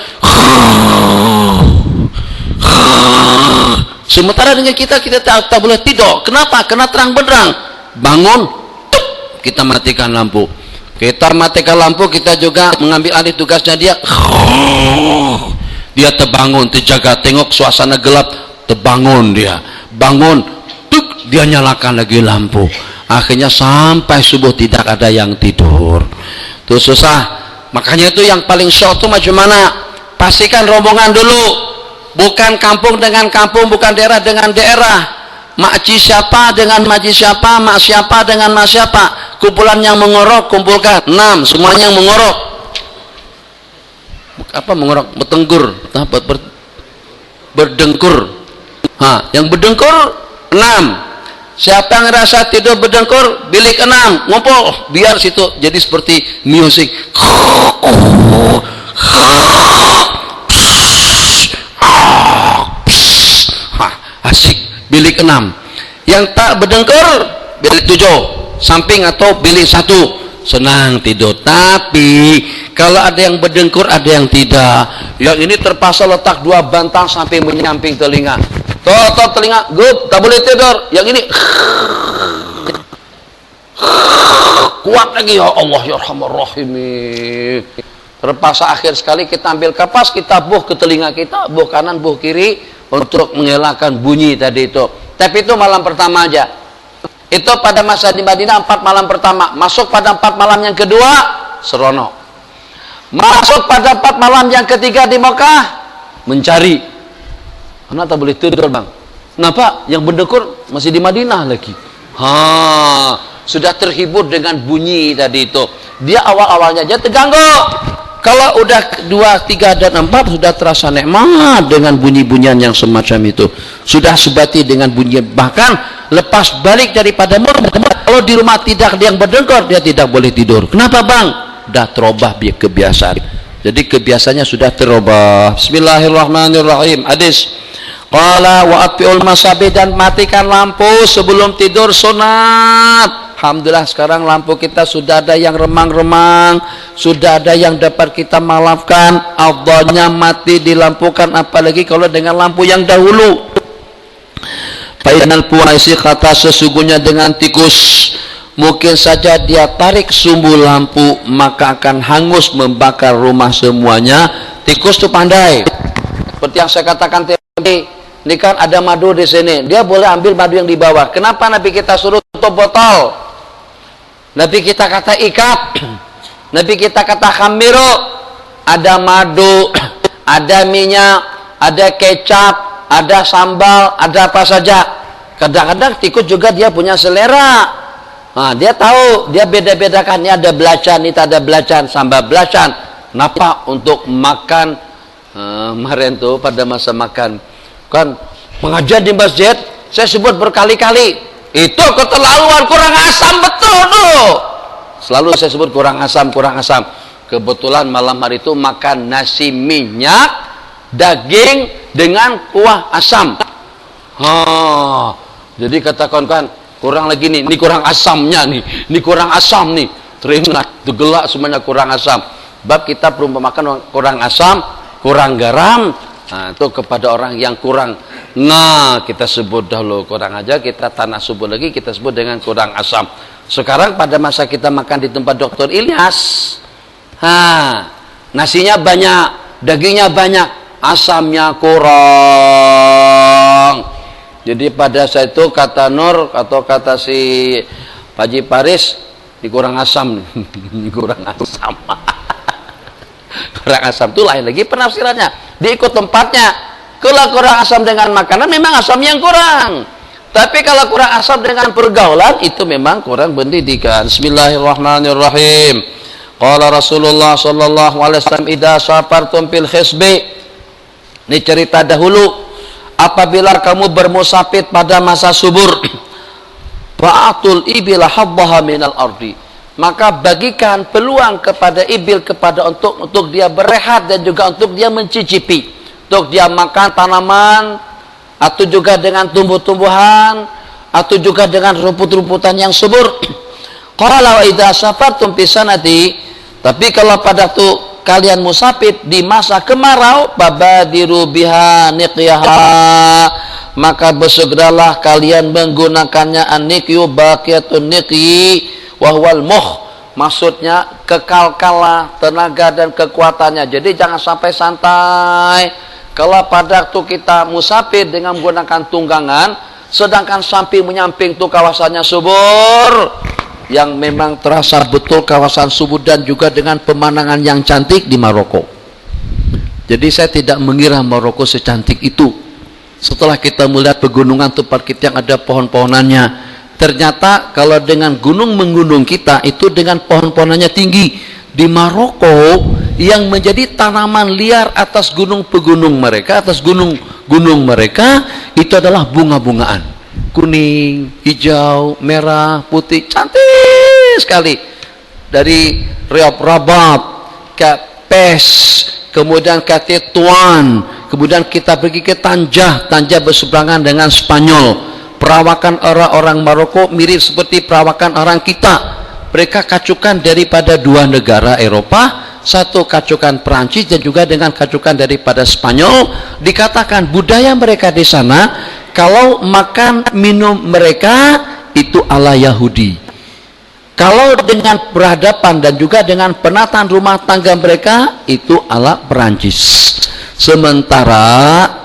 Sementara dengan kita tak boleh tidur. Kenapa? Karena terang benderang. Bangun, kita matikan lampu. Kita matikan lampu, kita juga mengambil alih tugasnya dia. Dia terbangun, terjaga, tengok suasana gelap, terbangun dia. Bangun, dia nyalakan lagi lampu. Akhirnya sampai subuh tidak ada yang tidur. Itu susah. Makanya itu yang paling syok itu macam mana? Pastikan rombongan dulu, bukan kampung dengan kampung, bukan daerah dengan daerah. Makci siapa dengan makci siapa, mak siapa dengan mak siapa. Kumpulan yang mengorok kumpulkan 6, semuanya yang mengorok. Apa mengorok? Bertengkur, berdengkur. Yang berdengkur 6. Siapa yang ngerasa tidur berdengkur, bilik 6, ngumpul, biar situ jadi seperti musik. Asik, bilik 6. Yang tak berdengkur, bilik 7, samping atau bilik 1. senang tidur. Tapi kalau ada yang berdengkur, ada yang tidak. Yang ini terpaksa letak 2 bantal sampai menyamping telinga. Toh telinga, gup, tak boleh tidur. Yang ini kuat lagi, ya Allah ya Rahman Rahim. Terpaksa akhir sekali kita ambil kapas, kita buh ke telinga kita, buh kanan, buh kiri, untuk menghilangkan bunyi tadi itu. Tapi itu malam pertama aja. Itu pada masa di Madinah 4 malam pertama. Masuk pada 4 malam yang kedua, seronok. Masuk pada 4 malam yang ketiga di Mekah, mencari. Karena tak boleh tidur, bang. Kenapa? Yang berdengkur masih di Madinah lagi. Sudah terhibur dengan bunyi tadi itu. Dia awal-awalnya aja terganggu. Kalau udah 2, 3 dan 4 sudah terasa nikmat dengan bunyi-bunyian yang semacam itu. Sudah sebati dengan bunyi. Bahkan lepas balik daripada kalau di rumah tidak ada yang berdengkur, dia tidak boleh tidur. Kenapa, bang? Sudah terubah kebiasaan. Jadi kebiasaannya sudah terubah. Bismillahirrahmanirrahim. Hadis. Qala wa atfi'ul masabih, dan matikan lampu sebelum tidur sunat. Alhamdulillah sekarang lampu kita sudah ada yang remang-remang, sudah ada yang dapat kita maafkan. Afdalnya mati dilampukan, apalagi kalau dengan lampu yang dahulu. Fainal puwaisi, kata sesungguhnya dengan tikus, mungkin saja dia tarik sumbu lampu, maka akan hangus membakar rumah semuanya. Tikus itu pandai. Seperti yang saya katakan tadi, ini kan ada madu di sini, dia boleh ambil madu yang di bawah. Kenapa Nabi kita suruh tutup botol? Nabi kita kata ikat, Nabi kita kata khamiru. Ada madu, ada minyak, ada kecap, ada sambal, ada apa saja. Kadang-kadang tikus juga dia punya selera. Nah, dia tahu, dia beda-bedakan. Ini ada belacan, ini tak ada belacan, sambal belacan. Kenapa? Untuk makan. Kemarin tuh pada masa makan, kan mengajar di masjid, saya sebut berkali-kali. Itu keterlaluan, kurang asam betul tuh. Selalu saya sebut kurang asam, kurang asam. Kebetulan malam hari itu makan nasi minyak, daging dengan kuah asam. Jadi kata kawan-kawan, kurang lagi nih, ini kurang asamnya nih, ini kurang asam nih. Teringat, tergelak semuanya kurang asam. Bab kita perumpamakan kurang asam, kurang garam. Nah, itu kepada orang yang kurang. Nah, kita sebut dahulu kurang aja, kita tanah subur lagi, kita sebut dengan kurang asam. Sekarang pada masa kita makan di tempat Dr. Ilyas, nasinya banyak, dagingnya banyak, asamnya kurang. Jadi pada saat itu kata Nur atau kata si Pak Haji Paris, ini kurang asam. Ini kurang asam. Kurang asam itu lain lagi penafsirannya, diikut tempatnya. Kalau kurang asam dengan makanan, memang asam yang kurang. Tapi kalau kurang asam dengan pergaulan, itu memang kurang pendidikan. Bismillahirrahmanirrahim. Qala Rasulullah sallallahu alaihi wasallam, idza safartum fil khisbi. Ini cerita dahulu, apabila kamu bermusafir pada masa subur, fa'atul ibila habbaha minal ardi, maka bagikan peluang kepada ibil, kepada untuk dia berehat dan juga untuk dia mencicipi, untuk dia makan tanaman, atau juga dengan tumbuh-tumbuhan, atau juga dengan rumput-rumputan yang subur. Qala wa idza safartum fi sanati, tapi kalau pada tu kalian musafir di masa kemarau, babadiru biha niqyaha, maka bersegeralah kalian menggunakannya. An-niqyu baqiyatun niqyi wa huwal muh, maksudnya kekal-kalah tenaga dan kekuatannya. Jadi jangan sampai santai. Kalau pada waktu kita musafir dengan menggunakan tunggangan, sedangkan samping menyamping itu kawasannya subur, yang memang terasa betul kawasan subur dan juga dengan pemandangan yang cantik di Maroko. Jadi saya tidak mengira Maroko secantik itu. Setelah kita melihat pegunungan tempat kita yang ada pohon-pohonannya, ternyata kalau dengan gunung-menggunung kita itu dengan pohon-pohonannya tinggi. Di Maroko yang menjadi tanaman liar atas gunung pegunung mereka, atas gunung-gunung mereka, itu adalah bunga-bungaan. Kuning, hijau, merah, putih, cantik sekali. Dari Riyad Rabat ke Pes, kemudian ke Tetuan, kemudian kita pergi ke Tanjah. Tanjah berseberangan dengan Spanyol. Perawakan orang-orang Maroko mirip seperti perawakan orang kita. mereka kacukan daripada dua negara Eropa, satu kacukan Perancis dan juga dengan kacukan daripada Spanyol. Dikatakan budaya mereka di sana, kalau makan minum mereka itu ala Yahudi. Kalau dengan peradaban dan juga dengan penataan rumah tangga mereka itu ala Perancis. Sementara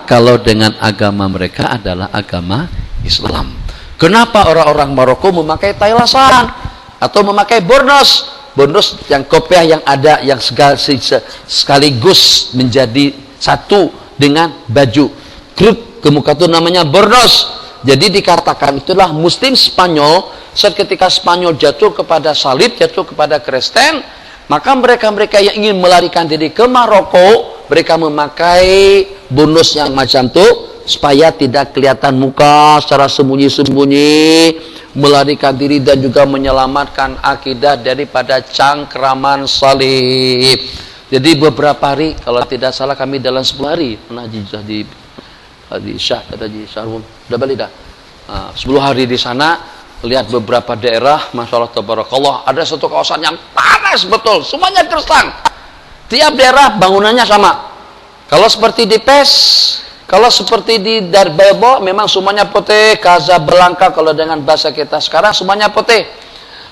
kalau dengan agama mereka adalah agama Islam. Kenapa orang-orang Maroko memakai tailasan atau memakai bornos? Bornos yang kopiah yang ada yang sekaligus menjadi satu dengan baju kruk ke muka itu namanya bornos. Jadi dikatakan itulah Muslim Spanyol. Ketika Spanyol jatuh kepada salib, jatuh kepada Kristen, maka mereka-mereka yang ingin melarikan diri ke Maroko, mereka memakai bonus yang macam itu supaya tidak kelihatan muka secara sembunyi-sembunyi, melarikan diri dan juga menyelamatkan akidah daripada cangkraman salib. Jadi beberapa hari, kalau tidak salah kami dalam 10 hari pernah di Syah, di Syahrum, udah balik dah. 10 hari di sana, lihat beberapa daerah, Masya Allah tabarakallah, ada satu kawasan yang panas betul, semuanya gersang. Tiap daerah bangunannya sama. Kalau seperti di Pes, kalau seperti di Darbebo, memang semuanya putih. Casablanca kalau dengan bahasa kita sekarang semuanya putih.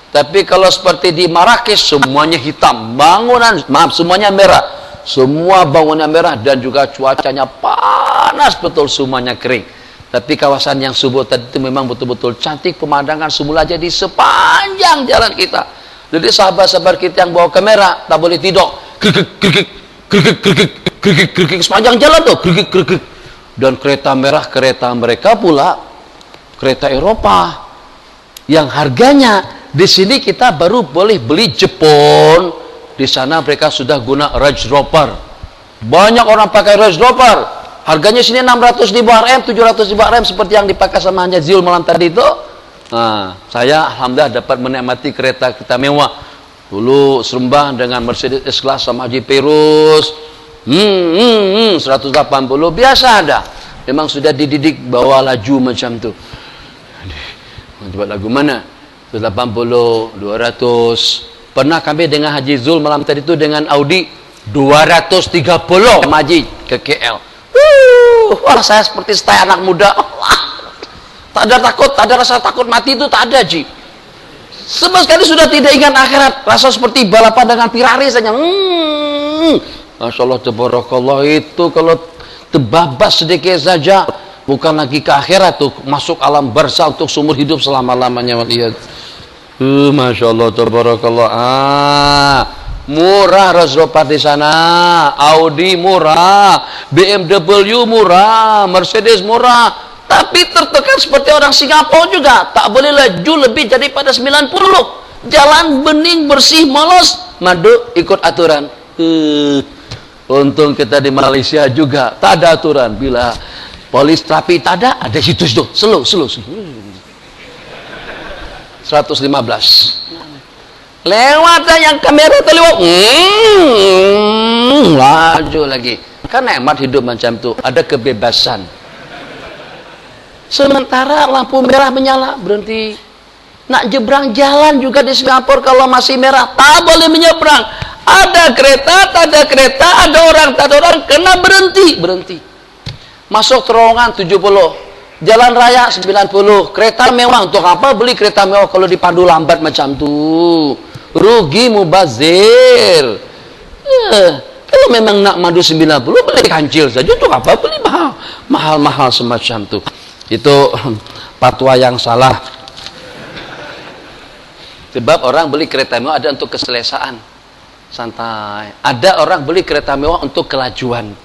Tapi kalau seperti di Marrakesh semuanya hitam, bangunan semuanya merah, semua bangunan merah dan juga cuacanya panas betul, semuanya kering. Tapi kawasan yang Subur tadi itu memang betul-betul cantik, pemandangan semula jadi sepanjang jalan kita. Jadi sahabat-sahabat kita yang bawa kamera tak boleh tidur, sepanjang jalan tuh, dan kereta merah kereta mereka pula kereta Eropa yang harganya di sini kita baru boleh beli Jepun, di sana mereka sudah guna Range Rover. Banyak orang pakai Range Rover. Harganya sini 600.000 Rm, 700.000 Rm seperti yang dipakai sama Hanya Zul malam tadi itu. Nah, saya alhamdulillah dapat menikmati kereta mewah. Dulu serembah dengan Mercedes S-Class sama Haji Perus. 180 biasa ada. Memang sudah dididik bawa laju macam tu. Coba lagu mana? 180, 200. Pernah kami dengan Haji Zul malam tadi itu dengan Audi 230 Haji ke KL. Wah, saya seperti stay anak muda. Tak ada takut, tak ada rasa takut mati itu tak ada, Ji. Sama sekali sudah tidak ingat akhirat. Rasa seperti balapan dengan Ferrari saja. Masya Allah, tabarakallah, itu kalau terbabas sedikit saja, bukan lagi ke akhirat tuh, masuk alam barzah untuk seumur hidup selama-lamanya. Masya Allah, tabarakallah. Murah Range Rover di sana, Audi murah, BMW murah, Mercedes murah, tapi tertekan seperti orang Singapura juga, tak boleh laju lebih daripada 90. Jalan bening, bersih, mulus, madu ikut aturan. Untung kita di Malaysia juga tak ada aturan. Bila polis trafik tak ada situs tuh, slow. 115. Lewat yang kamera terlewat, laju lagi. Kan nikmat hidup macam tu, ada kebebasan. Sementara lampu merah menyala, berhenti. Nak jebrang jalan juga di Singapura kalau masih merah, tak boleh menyeberang. Ada kereta, tak ada kereta, ada orang, tak ada orang, kena berhenti. Masuk terowongan 70, jalan raya 90, kereta mewah. Untuk apa beli kereta mewah kalau dipandu lambat macam tu? Rugi mubazir. Kalau memang nak madu 90 beli kancil saja, untuk apa beli mahal semacam tu? Itu fatwa yang salah. Sebab orang beli kereta mewah ada untuk keselesaan, santai. Ada orang beli kereta mewah untuk kelajuan,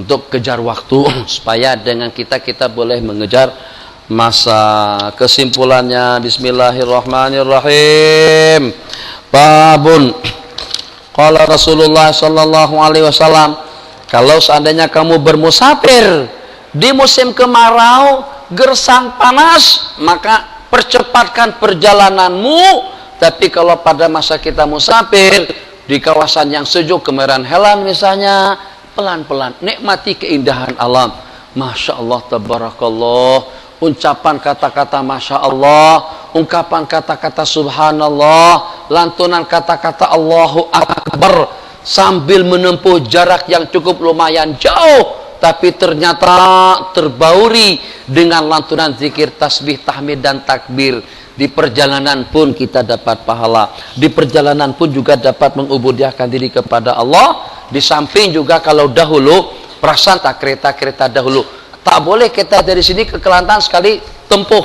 untuk kejar waktu supaya dengan kita boleh mengejar masa. Kesimpulannya, bismillahirrahmanirrahim. Babun, qala Rasulullah sallallahu alaihi wasallam, kalau seandainya kamu bermusafir di musim kemarau, gersang panas, maka percepatkan perjalananmu. Tapi kalau pada masa kita musafir di kawasan yang sejuk, kemerahan helan misalnya, pelan-pelan nikmati keindahan alam. Masya Allah, tabarakallah, ucapan kata-kata Masya Allah, ungkapan kata-kata subhanallah, lantunan kata-kata Allahu Akbar, sambil menempuh jarak yang cukup lumayan jauh, tapi ternyata terbauri dengan lantunan zikir, tasbih, tahmid, dan takbir. Di perjalanan pun kita dapat pahala, di perjalanan pun juga dapat mengubudiahkan diri kepada Allah. Di samping juga kalau dahulu, perasaan tak kereta-kereta dahulu, tak boleh kita dari sini ke Kelantan sekali tempuh,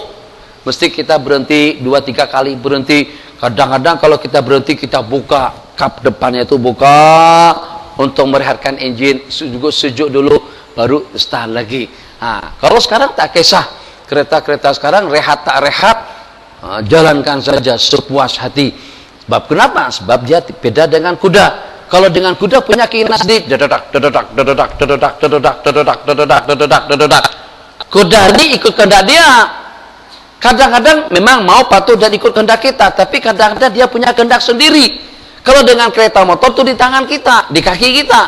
mesti kita berhenti 2-3 kali berhenti. Kadang-kadang kalau kita berhenti, kita buka kap depannya, itu buka untuk merehatkan engine, sejuk dulu, baru start lagi. Nah, kalau sekarang tak kisah, kereta-kereta sekarang rehat tak rehat, jalankan saja sepuas hati. Sebab kenapa? Sebab dia beda dengan kuda. Kalau dengan kuda punya keinginan sedikit, kuda ini ikut kehendak dia. Kadang-kadang memang mau patuh dan ikut kehendak kita, tapi kadang-kadang dia punya kehendak sendiri. Kalau dengan kereta motor itu di tangan kita, di kaki kita,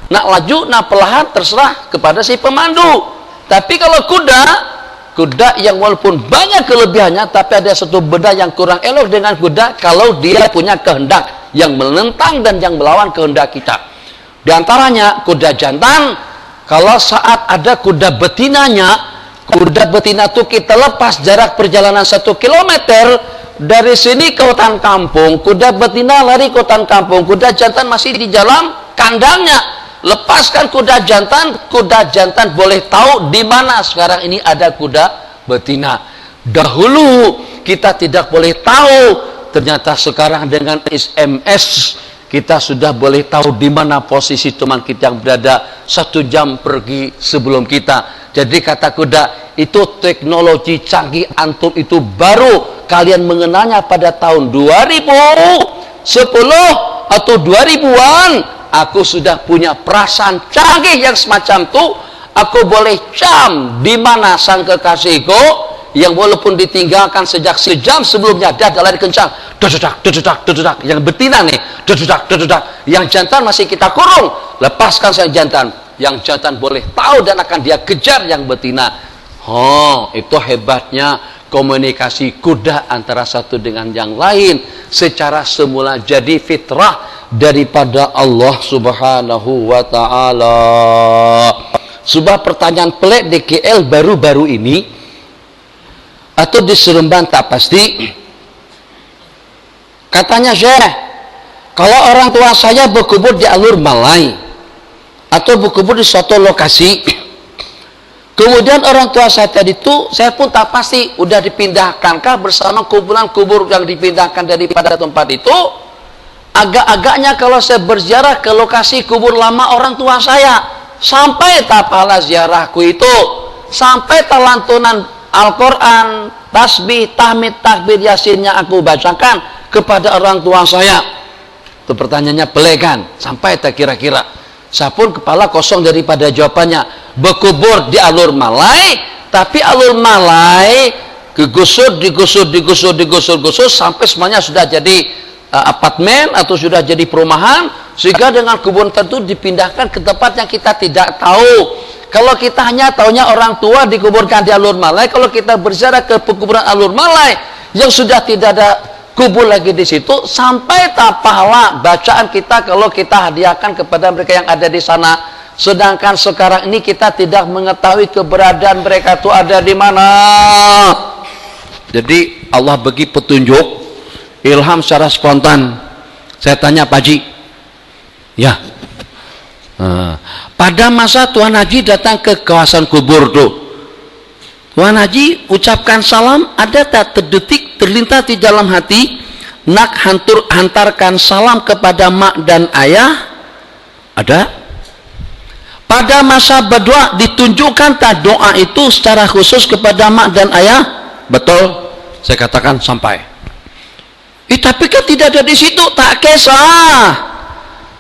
nak laju, nak perlahan, terserah kepada si pemandu. Tapi kalau kuda yang walaupun banyak kelebihannya, tapi ada satu benda yang kurang elok dengan kuda, kalau dia punya kehendak yang menentang dan yang melawan kehendak kita. Di antaranya kuda jantan, kalau saat ada kuda betinanya, kuda betina itu kita lepas jarak perjalanan 1 kilometer dari sini ke hutan kampung, kuda betina lari ke hutan kampung, kuda jantan masih di dalam kandangnya. Lepaskan kuda jantan boleh tahu di mana sekarang ini ada kuda betina. Dahulu kita tidak boleh tahu, ternyata sekarang dengan SMS kita sudah boleh tahu di mana posisi teman kita yang berada 1 jam pergi sebelum kita. Jadi kata kuda, itu teknologi canggih, antum itu baru kalian mengenalnya pada tahun 2010 atau 2000-an. Aku sudah punya perasaan canggih yang semacam itu. Aku boleh cam di mana sang kekasihku yang walaupun ditinggalkan sejak sejam sebelumnya, dia lari kencang, dededak, yang betina nih, dededak, yang jantan masih kita kurung, lepaskan sang jantan, yang jantan boleh tahu dan akan dia kejar yang betina. Itu hebatnya komunikasi kuda antara satu dengan yang lain, secara semula jadi fitrah daripada Allah Subhanahu wa ta'ala. Sebuah pertanyaan pelik di KL baru-baru ini, atau di Seremban tak pasti. Katanya, Syekh, kalau orang tua saya berkubur di alur Malai atau berkubur di suatu lokasi, kemudian orang tua saya tadi itu, saya pun tak pasti udah dipindahkankah bersama kuburan kubur yang dipindahkan daripada tempat itu. Agak-agaknya kalau saya berziarah ke lokasi kubur lama orang tua saya, sampai tak pahala ziarahku itu, sampai tak lantunan Al-Quran, tasbih, tahmid, takbir, yasinnya aku bacakan kepada orang tua saya. Itu pertanyaannya pelik kan? Sampai tak kira-kira. Saya pun kepala kosong daripada jawabannya. Berkubur di alur Malai, tapi alur Malai digusur sampai semuanya sudah jadi apartemen atau sudah jadi perumahan, sehingga dengan kuburan tertentu dipindahkan ke tempat yang kita tidak tahu. Kalau kita hanya tahunya orang tua dikuburkan di alur Malai, kalau kita berziarah ke kuburan alur Malai yang sudah tidak ada kubur lagi di situ, sampai tak pahala bacaan kita kalau kita hadiahkan kepada mereka yang ada di sana. Sedangkan sekarang ini kita tidak mengetahui keberadaan mereka itu ada di mana. Jadi Allah bagi petunjuk, ilham secara spontan. Saya tanya Pak Haji, ya, pada masa Tuan Haji datang ke kawasan kubur tuh, Tuan Haji ucapkan salam, ada tak terdetik terlintas di dalam hati, nak hantarkan salam kepada mak dan ayah? Ada. Pada masa berdoa ditunjukkan tak doa itu secara khusus kepada mak dan ayah? Betul. Saya katakan sampai. Tapi kan tidak ada di situ, tak kisah.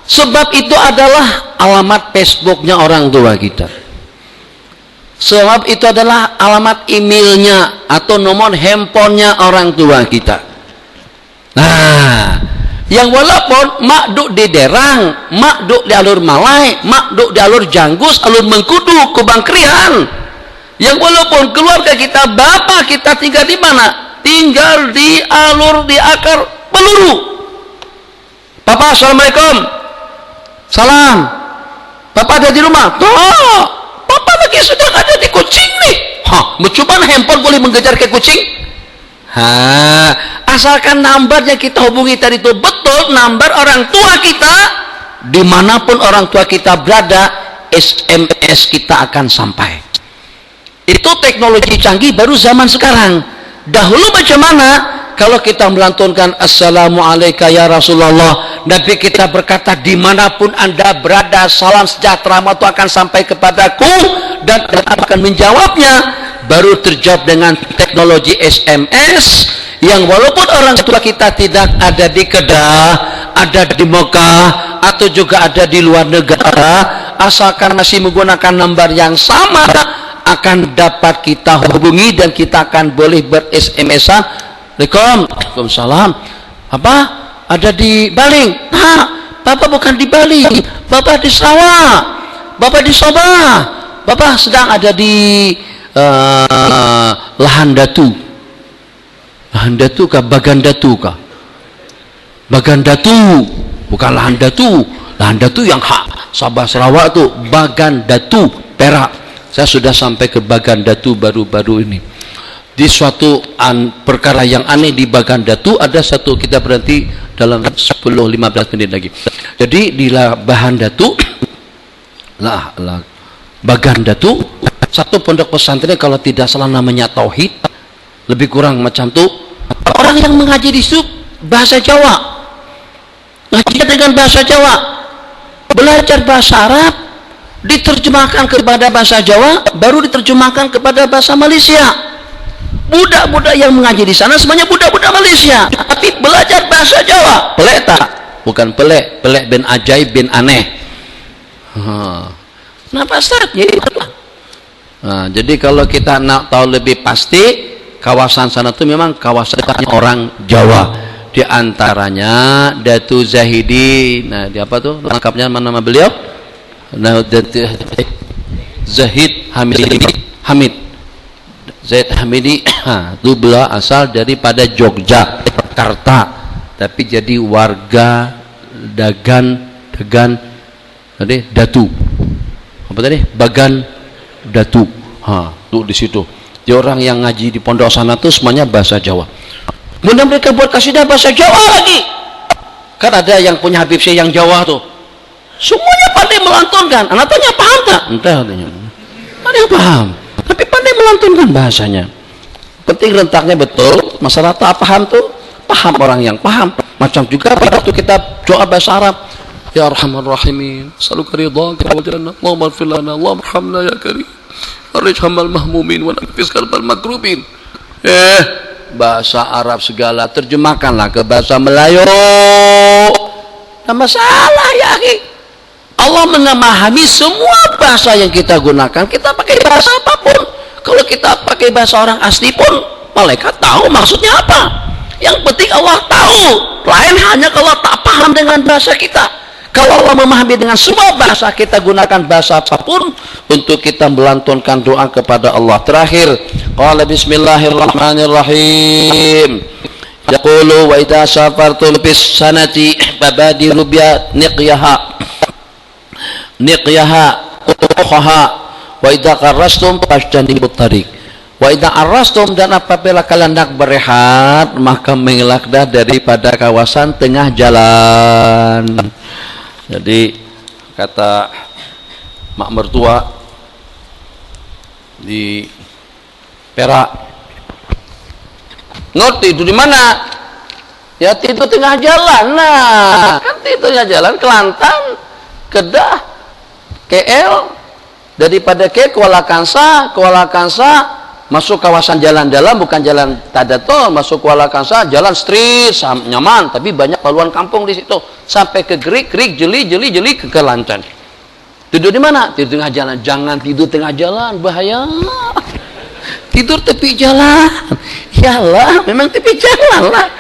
Sebab itu adalah alamat Facebooknya orang tua kita. Sebab itu adalah alamat emailnya atau nomor handphonenya orang tua kita. Nah, yang walaupun mak duk di Derang, mak duk di alur Malai, mak duk di alur Janggus, alur Mengkudu, Kubang Krian, yang walaupun keluarga kita, bapak kita tinggal di mana? Di tinggal di alur, di akar peluru. Papa, assalamualaikum. Salam. Papa ada di rumah? Tuh, papa lagi sedang ada di kucing nih. Cuma handphone boleh mengejar ke kucing? Asalkan nomor yang kita hubungi tadi itu betul nomor orang tua kita, dimanapun orang tua kita berada, SMS kita akan sampai. Itu teknologi canggih baru zaman sekarang. Dahulu bagaimana? Kalau kita melantunkan Assalamualaikum ya Rasulullah, Nabi kita berkata, dimanapun anda berada, salam sejahtera itu akan sampai kepadaku, dan akan menjawabnya. Baru terjawab dengan teknologi SMS, yang walaupun orang tua kita tidak ada di Kedah, ada di Mekah, atau juga ada di luar negara, asalkan masih menggunakan nomor yang sama, akan dapat kita hubungi dan kita akan boleh ber-SMS-an. Waalaikumsalam. Apa? Ada di Baling? Bapak bukan di Bali, Bapak di Sarawak, Bapak di Sabah, Bapak sedang ada di Lahan Datu. Lahan Datu kah? Bagan Datu kah? Bagan Datu, bukan Lahan Datu. Lahan Datu yang hak Sabah Sarawak tuh Bagan Datu Perak. Saya sudah sampai ke Bagan Datu baru-baru ini. Di suatu perkara yang aneh di Bagan Datu, ada satu, kita berhenti dalam 10-15 menit lagi. Jadi di Bahan Datu, Bagan Datu, satu pondok pesantren, kalau tidak salah namanya Tauhid, lebih kurang macam tuh, orang yang mengaji di situ bahasa Jawa, ngaji dengan bahasa Jawa, belajar bahasa Arab, diterjemahkan kepada bahasa Jawa, baru diterjemahkan kepada bahasa Malaysia. Budak-budak yang mengaji di sana semuanya budak-budak Malaysia, tapi belajar bahasa Jawa. Pelek tak? Bukan pelek, pelek bin ajaib bin aneh. Kenapa Ustaz? Jadi kalau kita nak tahu lebih pasti, kawasan sana itu memang kawasan orang Jawa. Di antaranya Datu Zahidi. Nah, di apa tuh? Lengkapnya nama beliau? Nah, Zahid Hamid. Zaid Hamidi itu beliau asal daripada Yogyakarta, tapi jadi warga Dagan tadi Datu. Apa tadi? Bagan Datu. Tuh di situ. Dia orang yang ngaji di pondok sana tuh semuanya bahasa Jawa. Kemudian mereka buat kasidah bahasa Jawa lagi. Kan ada yang punya Habib Syekh yang Jawa tuh. Semuanya pandai melantunkan. Anak tanya paham tak? Entah katanya. Ada yang paham, tapi pandai melantunkan bahasanya. Penting rentaknya betul. Masalah tak paham tuh, paham orang yang paham. Macam juga waktu kita doa bahasa Arab, Ya Arhamar Rahimin, saluka ridhaka wa jannah, Allahumma ighfir lana, Allahumma arhamna ya karim, arhammal mahmumin wa nafis kalbal makrubin. Bahasa Arab segala terjemahkanlah ke bahasa Melayu. Tidak masalah ya akhi. Allah memahami semua bahasa yang kita gunakan. Kita pakai bahasa apapun. Kalau kita pakai bahasa orang asli pun, malaikat tahu maksudnya apa. Yang penting Allah tahu. Lain hanya kalau tak paham dengan bahasa kita. Kalau Allah memahami dengan semua bahasa, kita gunakan bahasa apapun untuk kita melantunkan doa kepada Allah. Terakhir, qala bismillahirrahmanirrahim. Yaqulu wa idza safartum bis sanati babadiru bi niqyaha utukhaha wa idza qarrastum fajtanibut tariq wa idza arrastum, dan apabila kalian hendak berehat maka mengelaklah daripada kawasan tengah jalan. Jadi kata mak mertua di Perak, Nur tidur di mana? Ya tidur tengah jalan. Nah, kan tidur tengah jalan, Kelantan, Kedah, KL, daripada ke Kuala Kansa masuk kawasan jalan dalam, bukan jalan Tadato, masuk Kuala Kansa jalan street nyaman, tapi banyak paluan kampung di situ sampai ke Gerik, Jeli ke Kelantan. Tidur di mana? Tidur tengah jalan. Jangan tidur tengah jalan, bahaya. Tidur tepi jalan. Yalah, memang tepi jalan lah.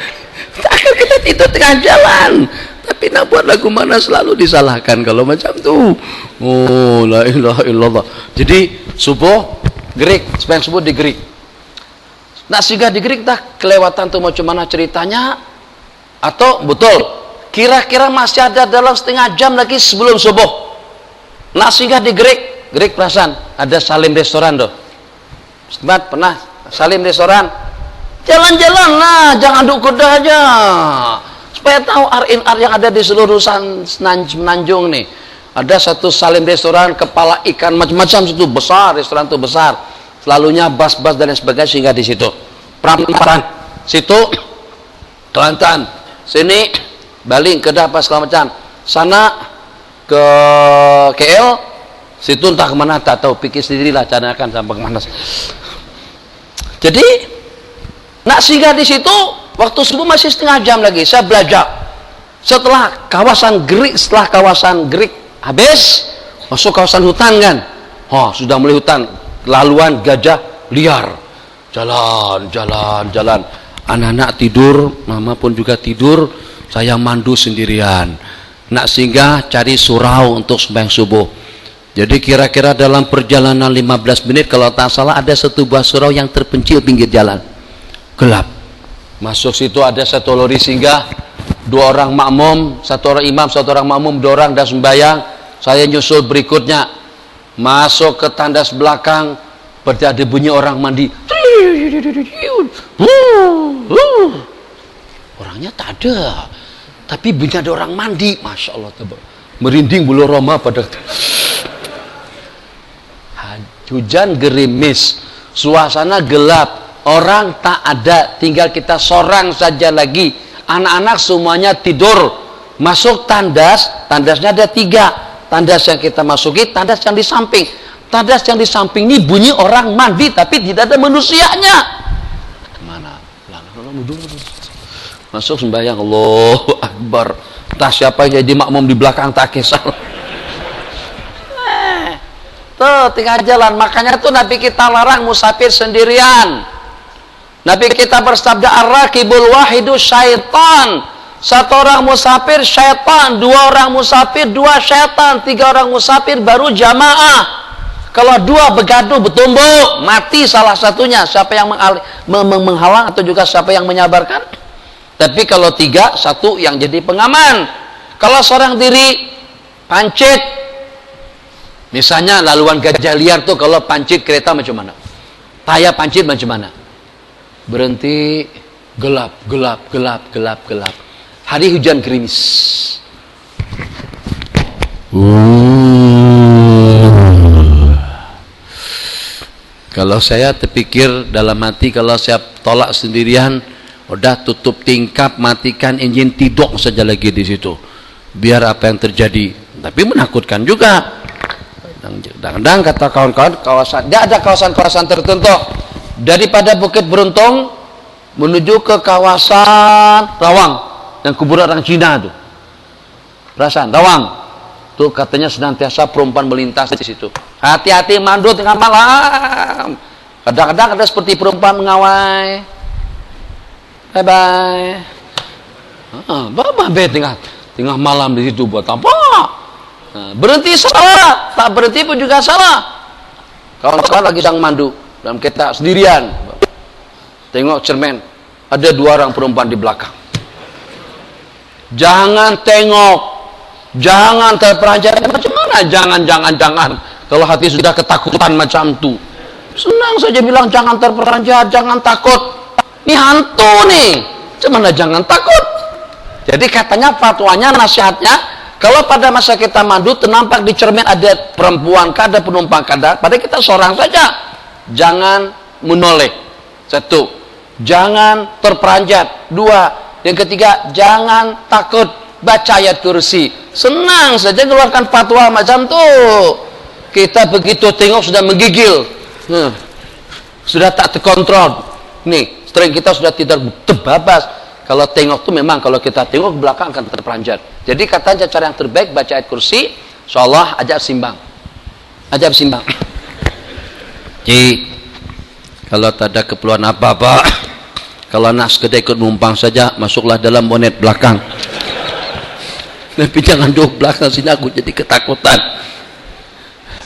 Akhir kita tidur tengah jalan. Tapi nak buat lagu mana selalu disalahkan kalau macam tu. Oh, la ilaha illallah. Jadi subuh Gerik, sepanjang subuh di Gerik. Nak singgah di Greek dah kelewatan tuh macam mana ceritanya? Atau betul? Kira-kira masih ada dalam setengah jam lagi sebelum subuh. Nak singgah di Greek, Greek perasaan ada Salim restoran tuh. Sebat pernah Salim restoran? Jalan-jalan lah, jangan duduk kuda aja. Supaya tahu R&R yang ada di seluruh Semenanjung nih. Ada satu Salim restoran, kepala ikan macam-macam, situ besar, restoran itu besar. Selalunya bas-bas dan lain sebagainya singgah di situ. Prambanan, situ Kelantan, sini Bali, Kedah, apa segala macam. Sana ke KL, situ entah kemana tak tahu, pikir sendirilah cara akan sampai kemana. Jadi nak singgah di situ waktu subuh masih setengah jam lagi. Saya belajar. Setelah kawasan Greek habis, masuk kawasan hutan kan. Oh, sudah mulai hutan. Laluan gajah liar. Jalan. Anak-anak tidur, mama pun juga tidur. Saya mandu sendirian. Nak singgah cari surau untuk sembahyang subuh. Jadi kira-kira dalam perjalanan 15 menit kalau tak salah ada satu buah surau yang terpencil pinggir jalan. Gelap. Masuk situ ada satu lori singgah, 2 orang makmum, 1 orang imam, 1 orang makmum, 2 orang dah sembahyang. Saya nyusul berikutnya. Masuk ke tandas belakang, berarti ada bunyi orang mandi. Orangnya tak ada, tapi bunyi ada orang mandi. Masya Allah, merinding bulu roma pada. Hujan gerimis, suasana gelap, orang tak ada, tinggal kita seorang saja lagi. Anak-anak semuanya tidur. Masuk tandas, tandasnya ada 3. Tandas yang kita masuki, tandas yang di samping. Tandas yang di samping ini bunyi orang mandi, tapi tidak ada manusianya. Mana? Masuk sembahyang, Allahu Akbar. Entah siapa yang jadi makmum di belakang tak kisah. Tuh, tinggal jalan. Makanya tuh Nabi kita larang musafir sendirian. Nabi kita bersabda, ar-rakibul wahidu syaitan. 1 orang musafir syaitan, 2 orang musafir 2 syaitan, 3 orang musafir baru jamaah. Kalau 2 begaduh bertumbuk, mati salah satunya. Siapa yang menghalang atau juga siapa yang menyabarkan? Tapi kalau 3, 1 yang jadi pengaman. Kalau seorang diri pancit, misalnya laluan gajah liar tuh kalau pancit kereta macam mana? Taya pancit macam mana? Berhenti, gelap. Hari hujan gerimis. Kalau saya terpikir dalam hati, kalau saya tolak sendirian, udah tutup tingkap, matikan engine, tidur saja lagi di situ. Biar apa yang terjadi. Tapi menakutkan juga. Kadang-kadang kata kawan-kawan, dia ada kawasan-kawasan tertentu. Daripada Bukit Beruntung menuju ke kawasan Rawang. Dan kuburan orang Cina tuh, perasaan Rawang tuh katanya senantiasa perempuan melintas di situ. Hati-hati mandu tengah malam. Kadang-kadang ada seperti perempuan mengawai. Bye bye. Bapak tengah malam di situ buat apa? Berhenti salah, tak berhenti pun juga salah. Kawan-kawan lagi sedang mandu dalam kereta sendirian. Tengok cermin, ada 2 orang perempuan di belakang. Jangan tengok, jangan terperanjat. Macam mana jangan. Kalau hati sudah ketakutan macam tu, senang saja bilang jangan terperanjat, jangan takut. Ini hantu nih, macam mana jangan takut? Jadi katanya fatwanya, nasihatnya, kalau pada masa kita mandu ternampak di cermin ada perempuan, ada penumpang, pada kita seorang saja, jangan menoleh. 1, jangan terperanjat. 2, yang ketiga, jangan takut, baca ayat kursi. Senang saja keluarkan fatwa macam tu. Kita begitu tengok sudah menggigil, sudah tak terkontrol. Nih, string kita sudah tidak terbabas. Kalau tengok tu memang kalau kita tengok ke belakang akan terperanjat. Jadi katanya cara yang terbaik baca ayat kursi. InsyaAllah ajak simbang. Cik, kalau tak ada keperluan apa-apa, kalau nak sekedar ikut numpang saja, masuklah dalam bonet belakang. Tapi jangan duduk belakang sini, aku jadi ketakutan.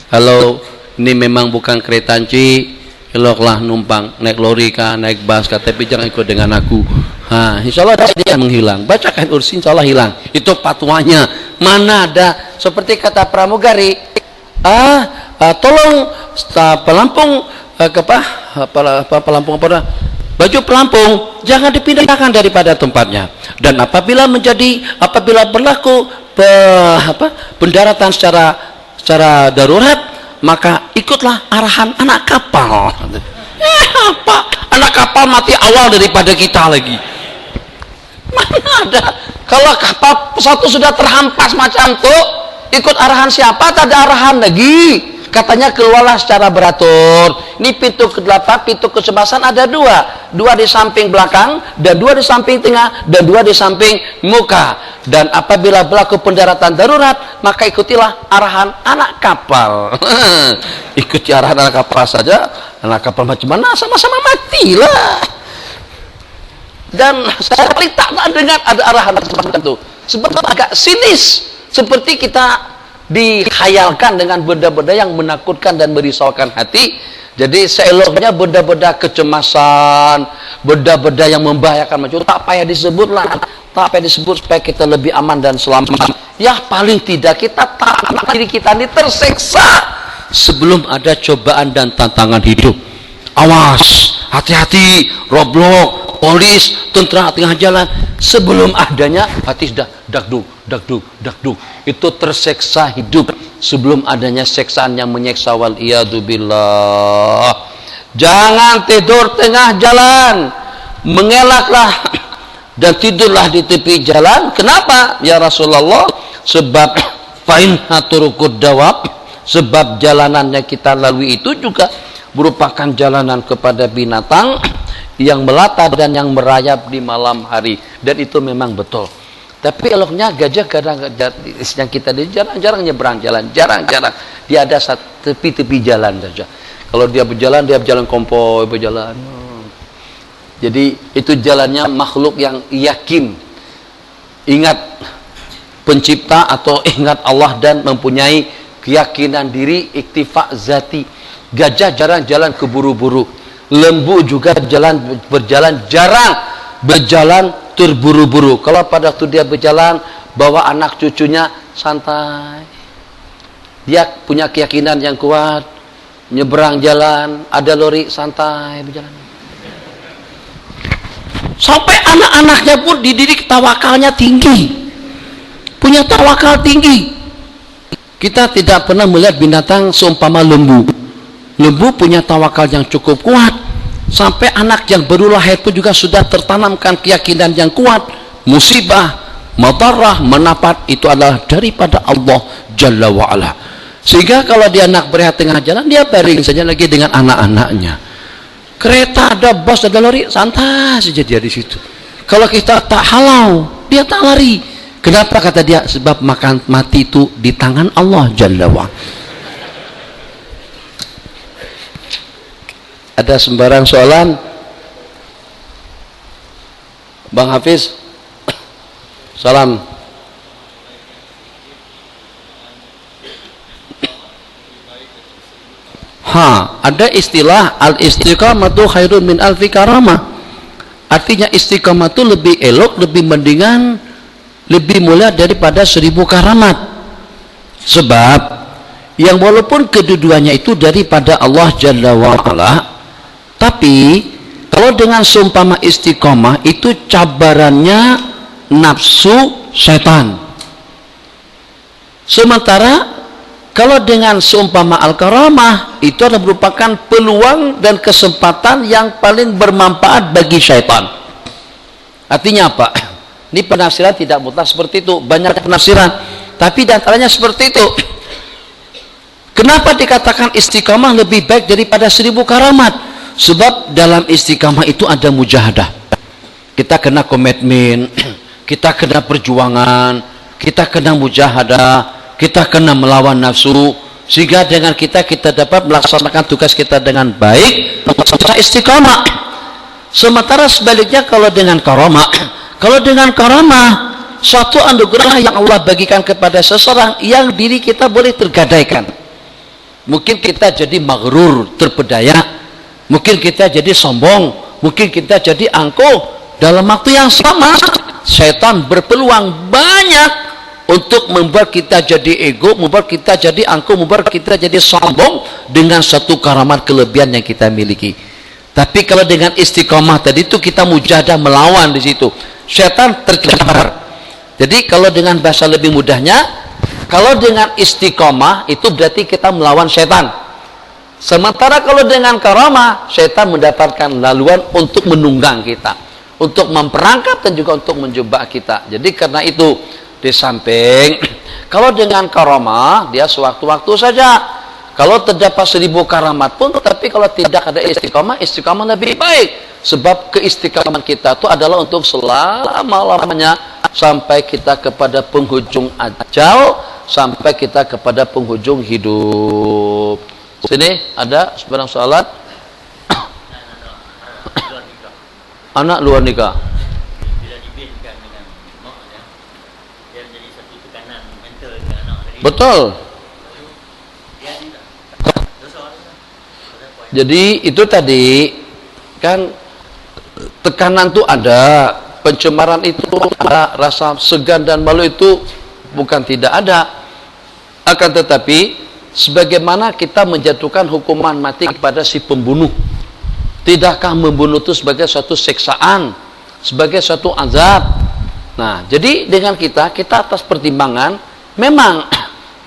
Kalau ini memang bukan kereta Ci, eloklah numpang naik lori kah, naik bus kah, tapi jangan ikut dengan aku. Insya Allah dia menghilang. Bacakan kursi, insya Allah hilang. Itu fatwanya. Mana ada seperti kata pramugari, tolong pelampung pelampung baju pelampung jangan dipindahkan daripada tempatnya. Dan apabila berlaku pendaratan secara darurat, maka ikutlah arahan anak kapal. Apa? Anak kapal mati awal daripada kita lagi. Mana ada? Kalau kapal satu sudah terhampas macam tuh, ikut arahan siapa? Tak ada arahan lagi. Katanya keluarlah secara beratur. Ini pintu ke-8, pintu ke-11 ada dua di samping belakang, dan 2 di samping tengah, dan 2 di samping muka. Dan apabila berlaku pendaratan darurat, maka ikutilah arahan anak kapal. Ikuti arahan anak kapal saja, anak kapal macam mana, sama-sama matilah. Dan saya paling tak dengar ada arahan seperti itu. Sebab agak sinis, seperti kita dikhayalkan dengan benda-benda yang menakutkan dan merisaukan hati. Jadi seeloknya benda-benda kecemasan, benda-benda yang membahayakan macam itu tak payah disebutlah, tak payah disebut supaya kita lebih aman dan selamat. Ya paling tidak kita tak diri kita ini tersiksa sebelum ada cobaan dan tantangan hidup. Awas, hati-hati, roblok, polis, tentara tengah jalan. Sebelum adanya hati sudah dakduk. Itu terseksa hidup sebelum adanya seksaan yang menyeksa, wal iyadu billah. Jangan tidur tengah jalan, mengelaklah dan tidurlah di tepi jalan. Kenapa ya Rasulullah? Sebab fa'inha turukud dawab, sebab jalanannya kita lalui itu juga merupakan jalanan kepada binatang yang melata dan yang merayap di malam hari. Dan itu memang betul. Tapi eloknya gajah kadang-kadang yang kita jarang-jarang nyebrang jalan, jarang-jarang. Dia ada tepi-tepi jalan saja. Kalau dia berjalan kompoi berjalan. Jadi itu jalannya makhluk yang yakin, ingat pencipta atau ingat Allah dan mempunyai keyakinan diri, iktifa zati. Gajah jarang jalan keburu-buru. Lembu juga berjalan jarang berjalan terburu-buru. Kalau pada waktu dia berjalan bawa anak cucunya santai, dia punya keyakinan yang kuat. Nyebrang jalan, ada lori, santai berjalan. Sampai anak-anaknya pun dididik tawakalnya tinggi, punya tawakal tinggi. Kita tidak pernah melihat binatang seumpama lembu. Lembu punya tawakal yang cukup kuat. Sampai anak yang baru lahir pun juga sudah tertanamkan keyakinan yang kuat. Musibah, madarah, menapat itu adalah daripada Allah Jalla wa'ala. Sehingga kalau dia anak berehat tengah jalan, dia baring saja lagi dengan anak-anaknya. Kereta ada, bus ada, lori, santai saja dia di situ. Kalau kita tak halau, dia tak lari. Kenapa kata dia? Sebab makan mati itu di tangan Allah Jalla wa'ala. Ada sembarang soalan? Bang Hafiz, salam. Ada istilah al-istiqamatu khairun min alfi karamah. Artinya istiqamah itu lebih elok, lebih mendingan, lebih mulia daripada 1000 karamat. Sebab yang walaupun kedua-duanya itu daripada Allah Jalla wa'ala, tapi kalau dengan seumpama istiqamah itu cabarannya nafsu setan. Sementara kalau dengan seumpama al-karamah itu adalah merupakan peluang dan kesempatan yang paling bermanfaat bagi syaitan. Artinya apa? Ini penafsiran tidak mutlak seperti itu, banyak penafsiran, tapi diantaranya seperti itu. Kenapa dikatakan istiqamah lebih baik daripada 1000 karamat? Sebab dalam istiqamah itu ada mujahadah. Kita kena komitmen, kita kena perjuangan, kita kena mujahadah, kita kena melawan nafsu, sehingga dengan kita dapat melaksanakan tugas kita dengan baik, kita istiqamah. Sementara sebaliknya kalau dengan karamah, suatu anugerah yang Allah bagikan kepada seseorang yang diri kita boleh tergadaikan. Mungkin kita jadi maghrur, terpedaya mungkin kita jadi sombong, mungkin kita jadi angkuh. Dalam waktu yang sama, setan berpeluang banyak untuk membuat kita jadi ego, membuat kita jadi angkuh, membuat kita jadi sombong dengan satu karamat kelebihan yang kita miliki. Tapi kalau dengan istiqomah tadi itu kita mujahadah melawan di situ, setan terkejar. Jadi kalau dengan bahasa lebih mudahnya, kalau dengan istiqomah itu berarti kita melawan setan. Sementara kalau dengan karamah, setan mendapatkan laluan untuk menunggang kita, untuk memperangkap dan juga untuk menjebak kita. Jadi karena itu, di samping kalau dengan karamah dia sewaktu-waktu saja. Kalau terdapat 1000 karamat pun, tapi kalau tidak ada istiqamah, istiqamah lebih baik. Sebab keistiqaman kita itu adalah untuk selama-lamanya sampai kita kepada penghujung ajal, sampai kita kepada penghujung hidup. Sini ada sebarang soalan. Anak luar nikah. Bila dibinkan dengan maknya, dia menjadi satu tekanan mental dengan anak tadi. Betul. Jadi itu tadi kan tekanan itu ada, pencemaran itu ada, rasa segan dan malu itu bukan tidak ada. Akan tetapi sebagaimana kita menjatuhkan hukuman mati kepada si pembunuh, tidakkah membunuh itu sebagai suatu siksaan, sebagai suatu azab? Nah, jadi dengan kita atas pertimbangan memang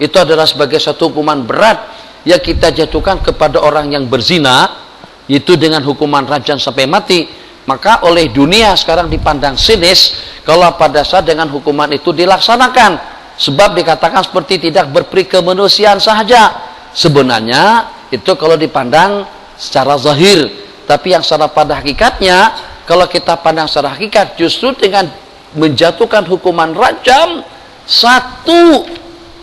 itu adalah sebagai suatu hukuman berat yang kita jatuhkan kepada orang yang berzina, itu dengan hukuman rajam sampai mati. Maka oleh dunia sekarang dipandang sinis kalau pada saat dengan hukuman itu dilaksanakan, sebab dikatakan seperti tidak berperi kemanusiaan sahaja. Sebenarnya itu kalau dipandang secara zahir, tapi yang secara pada hakikatnya, kalau kita pandang secara hakikat, justru dengan menjatuhkan hukuman rajam, satu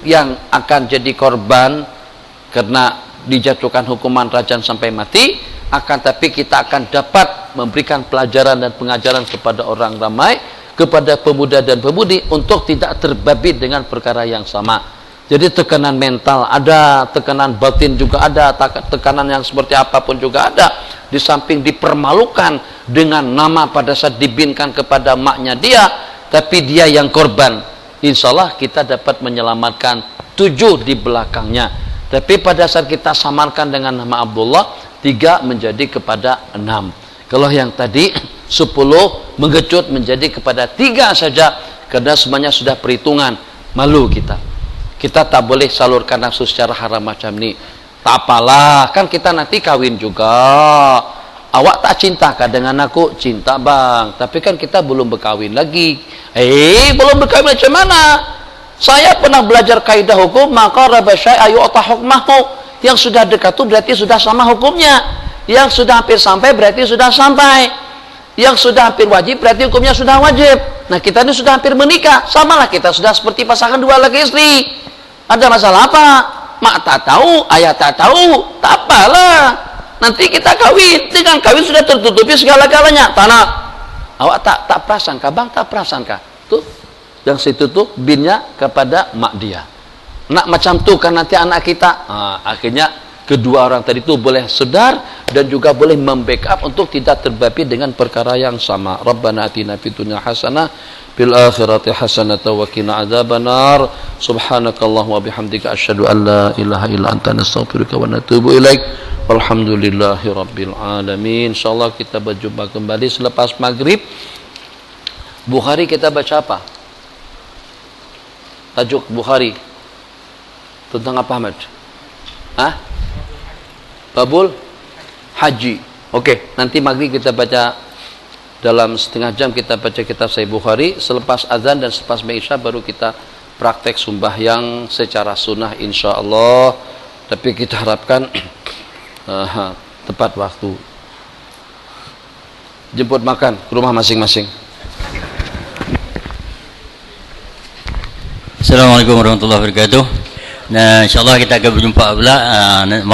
yang akan jadi korban karena dijatuhkan hukuman rajam sampai mati, akan tapi kita akan dapat memberikan pelajaran dan pengajaran kepada orang ramai, kepada pemuda dan pemudi untuk tidak terbabit dengan perkara yang sama. Jadi tekanan mental ada, tekanan batin juga ada, tekanan yang seperti apapun juga ada. Di samping dipermalukan dengan nama pada saat dibinkan kepada maknya dia, tapi dia yang korban. Insya Allah kita dapat menyelamatkan 7 di belakangnya. Tapi pada saat kita samarkan dengan nama Abdullah, 3 menjadi kepada 6. Kalau yang tadi 10 mengecut menjadi kepada 3 saja, karena semuanya sudah perhitungan. Malu kita. Kita tak boleh salurkan nafsu secara haram macam ini. Tak apalah, kan kita nanti kawin juga. Awak tak cintakah dengan aku? Cinta bang, tapi kan kita belum berkawin lagi. Belum berkawin macam mana? Saya pernah belajar kaidah hukum, maka rabasyai ayu'ta hukmahu. Yang sudah dekat itu berarti sudah sama hukumnya. Yang sudah hampir sampai berarti sudah sampai. Yang sudah hampir wajib berarti hukumnya sudah wajib. Nah, kita ini sudah hampir menikah, samalah kita sudah seperti pasangan 2 laki istri. Ada masalah apa? Mak tak tahu, ayah tak tahu, tak apalah. Nanti kita kawin, dengan kawin sudah tertutupi segala-galanya. Tanah, awak tak prasangka, bang tak prasangka. Tuh, yang situ tuh binnya kepada mak dia. Nak macam tuh kan nanti anak kita. Akhirnya kedua orang tadi itu boleh sedar dan juga boleh membackup untuk tidak terbabit dengan perkara yang sama. Rabbana atina fid dunya hasanah fil akhirati hasanah wa qina adzabannar. Subhanakallahumma wa bihamdika asyhadu an la ilaha illa anta nastaghfiruka wa natubu ilaik. Walhamdulillahi rabbil alamin. Insyaallah kita berjumpa kembali selepas maghrib. Bukhari kita baca apa? Tajuk Bukhari tentang apa, Ahmad? Babul Haji. Oke, nanti maghrib kita baca, dalam setengah jam kita baca kitab Sahih Bukhari. Selepas azan dan selepas Isya baru kita praktek sembahyang secara sunnah insyaallah. Tapi kita harapkan tepat waktu. Jemput makan ke rumah masing-masing. Assalamualaikum warahmatullahi wabarakatuh. Nah, insyaallah kita akan berjumpa pula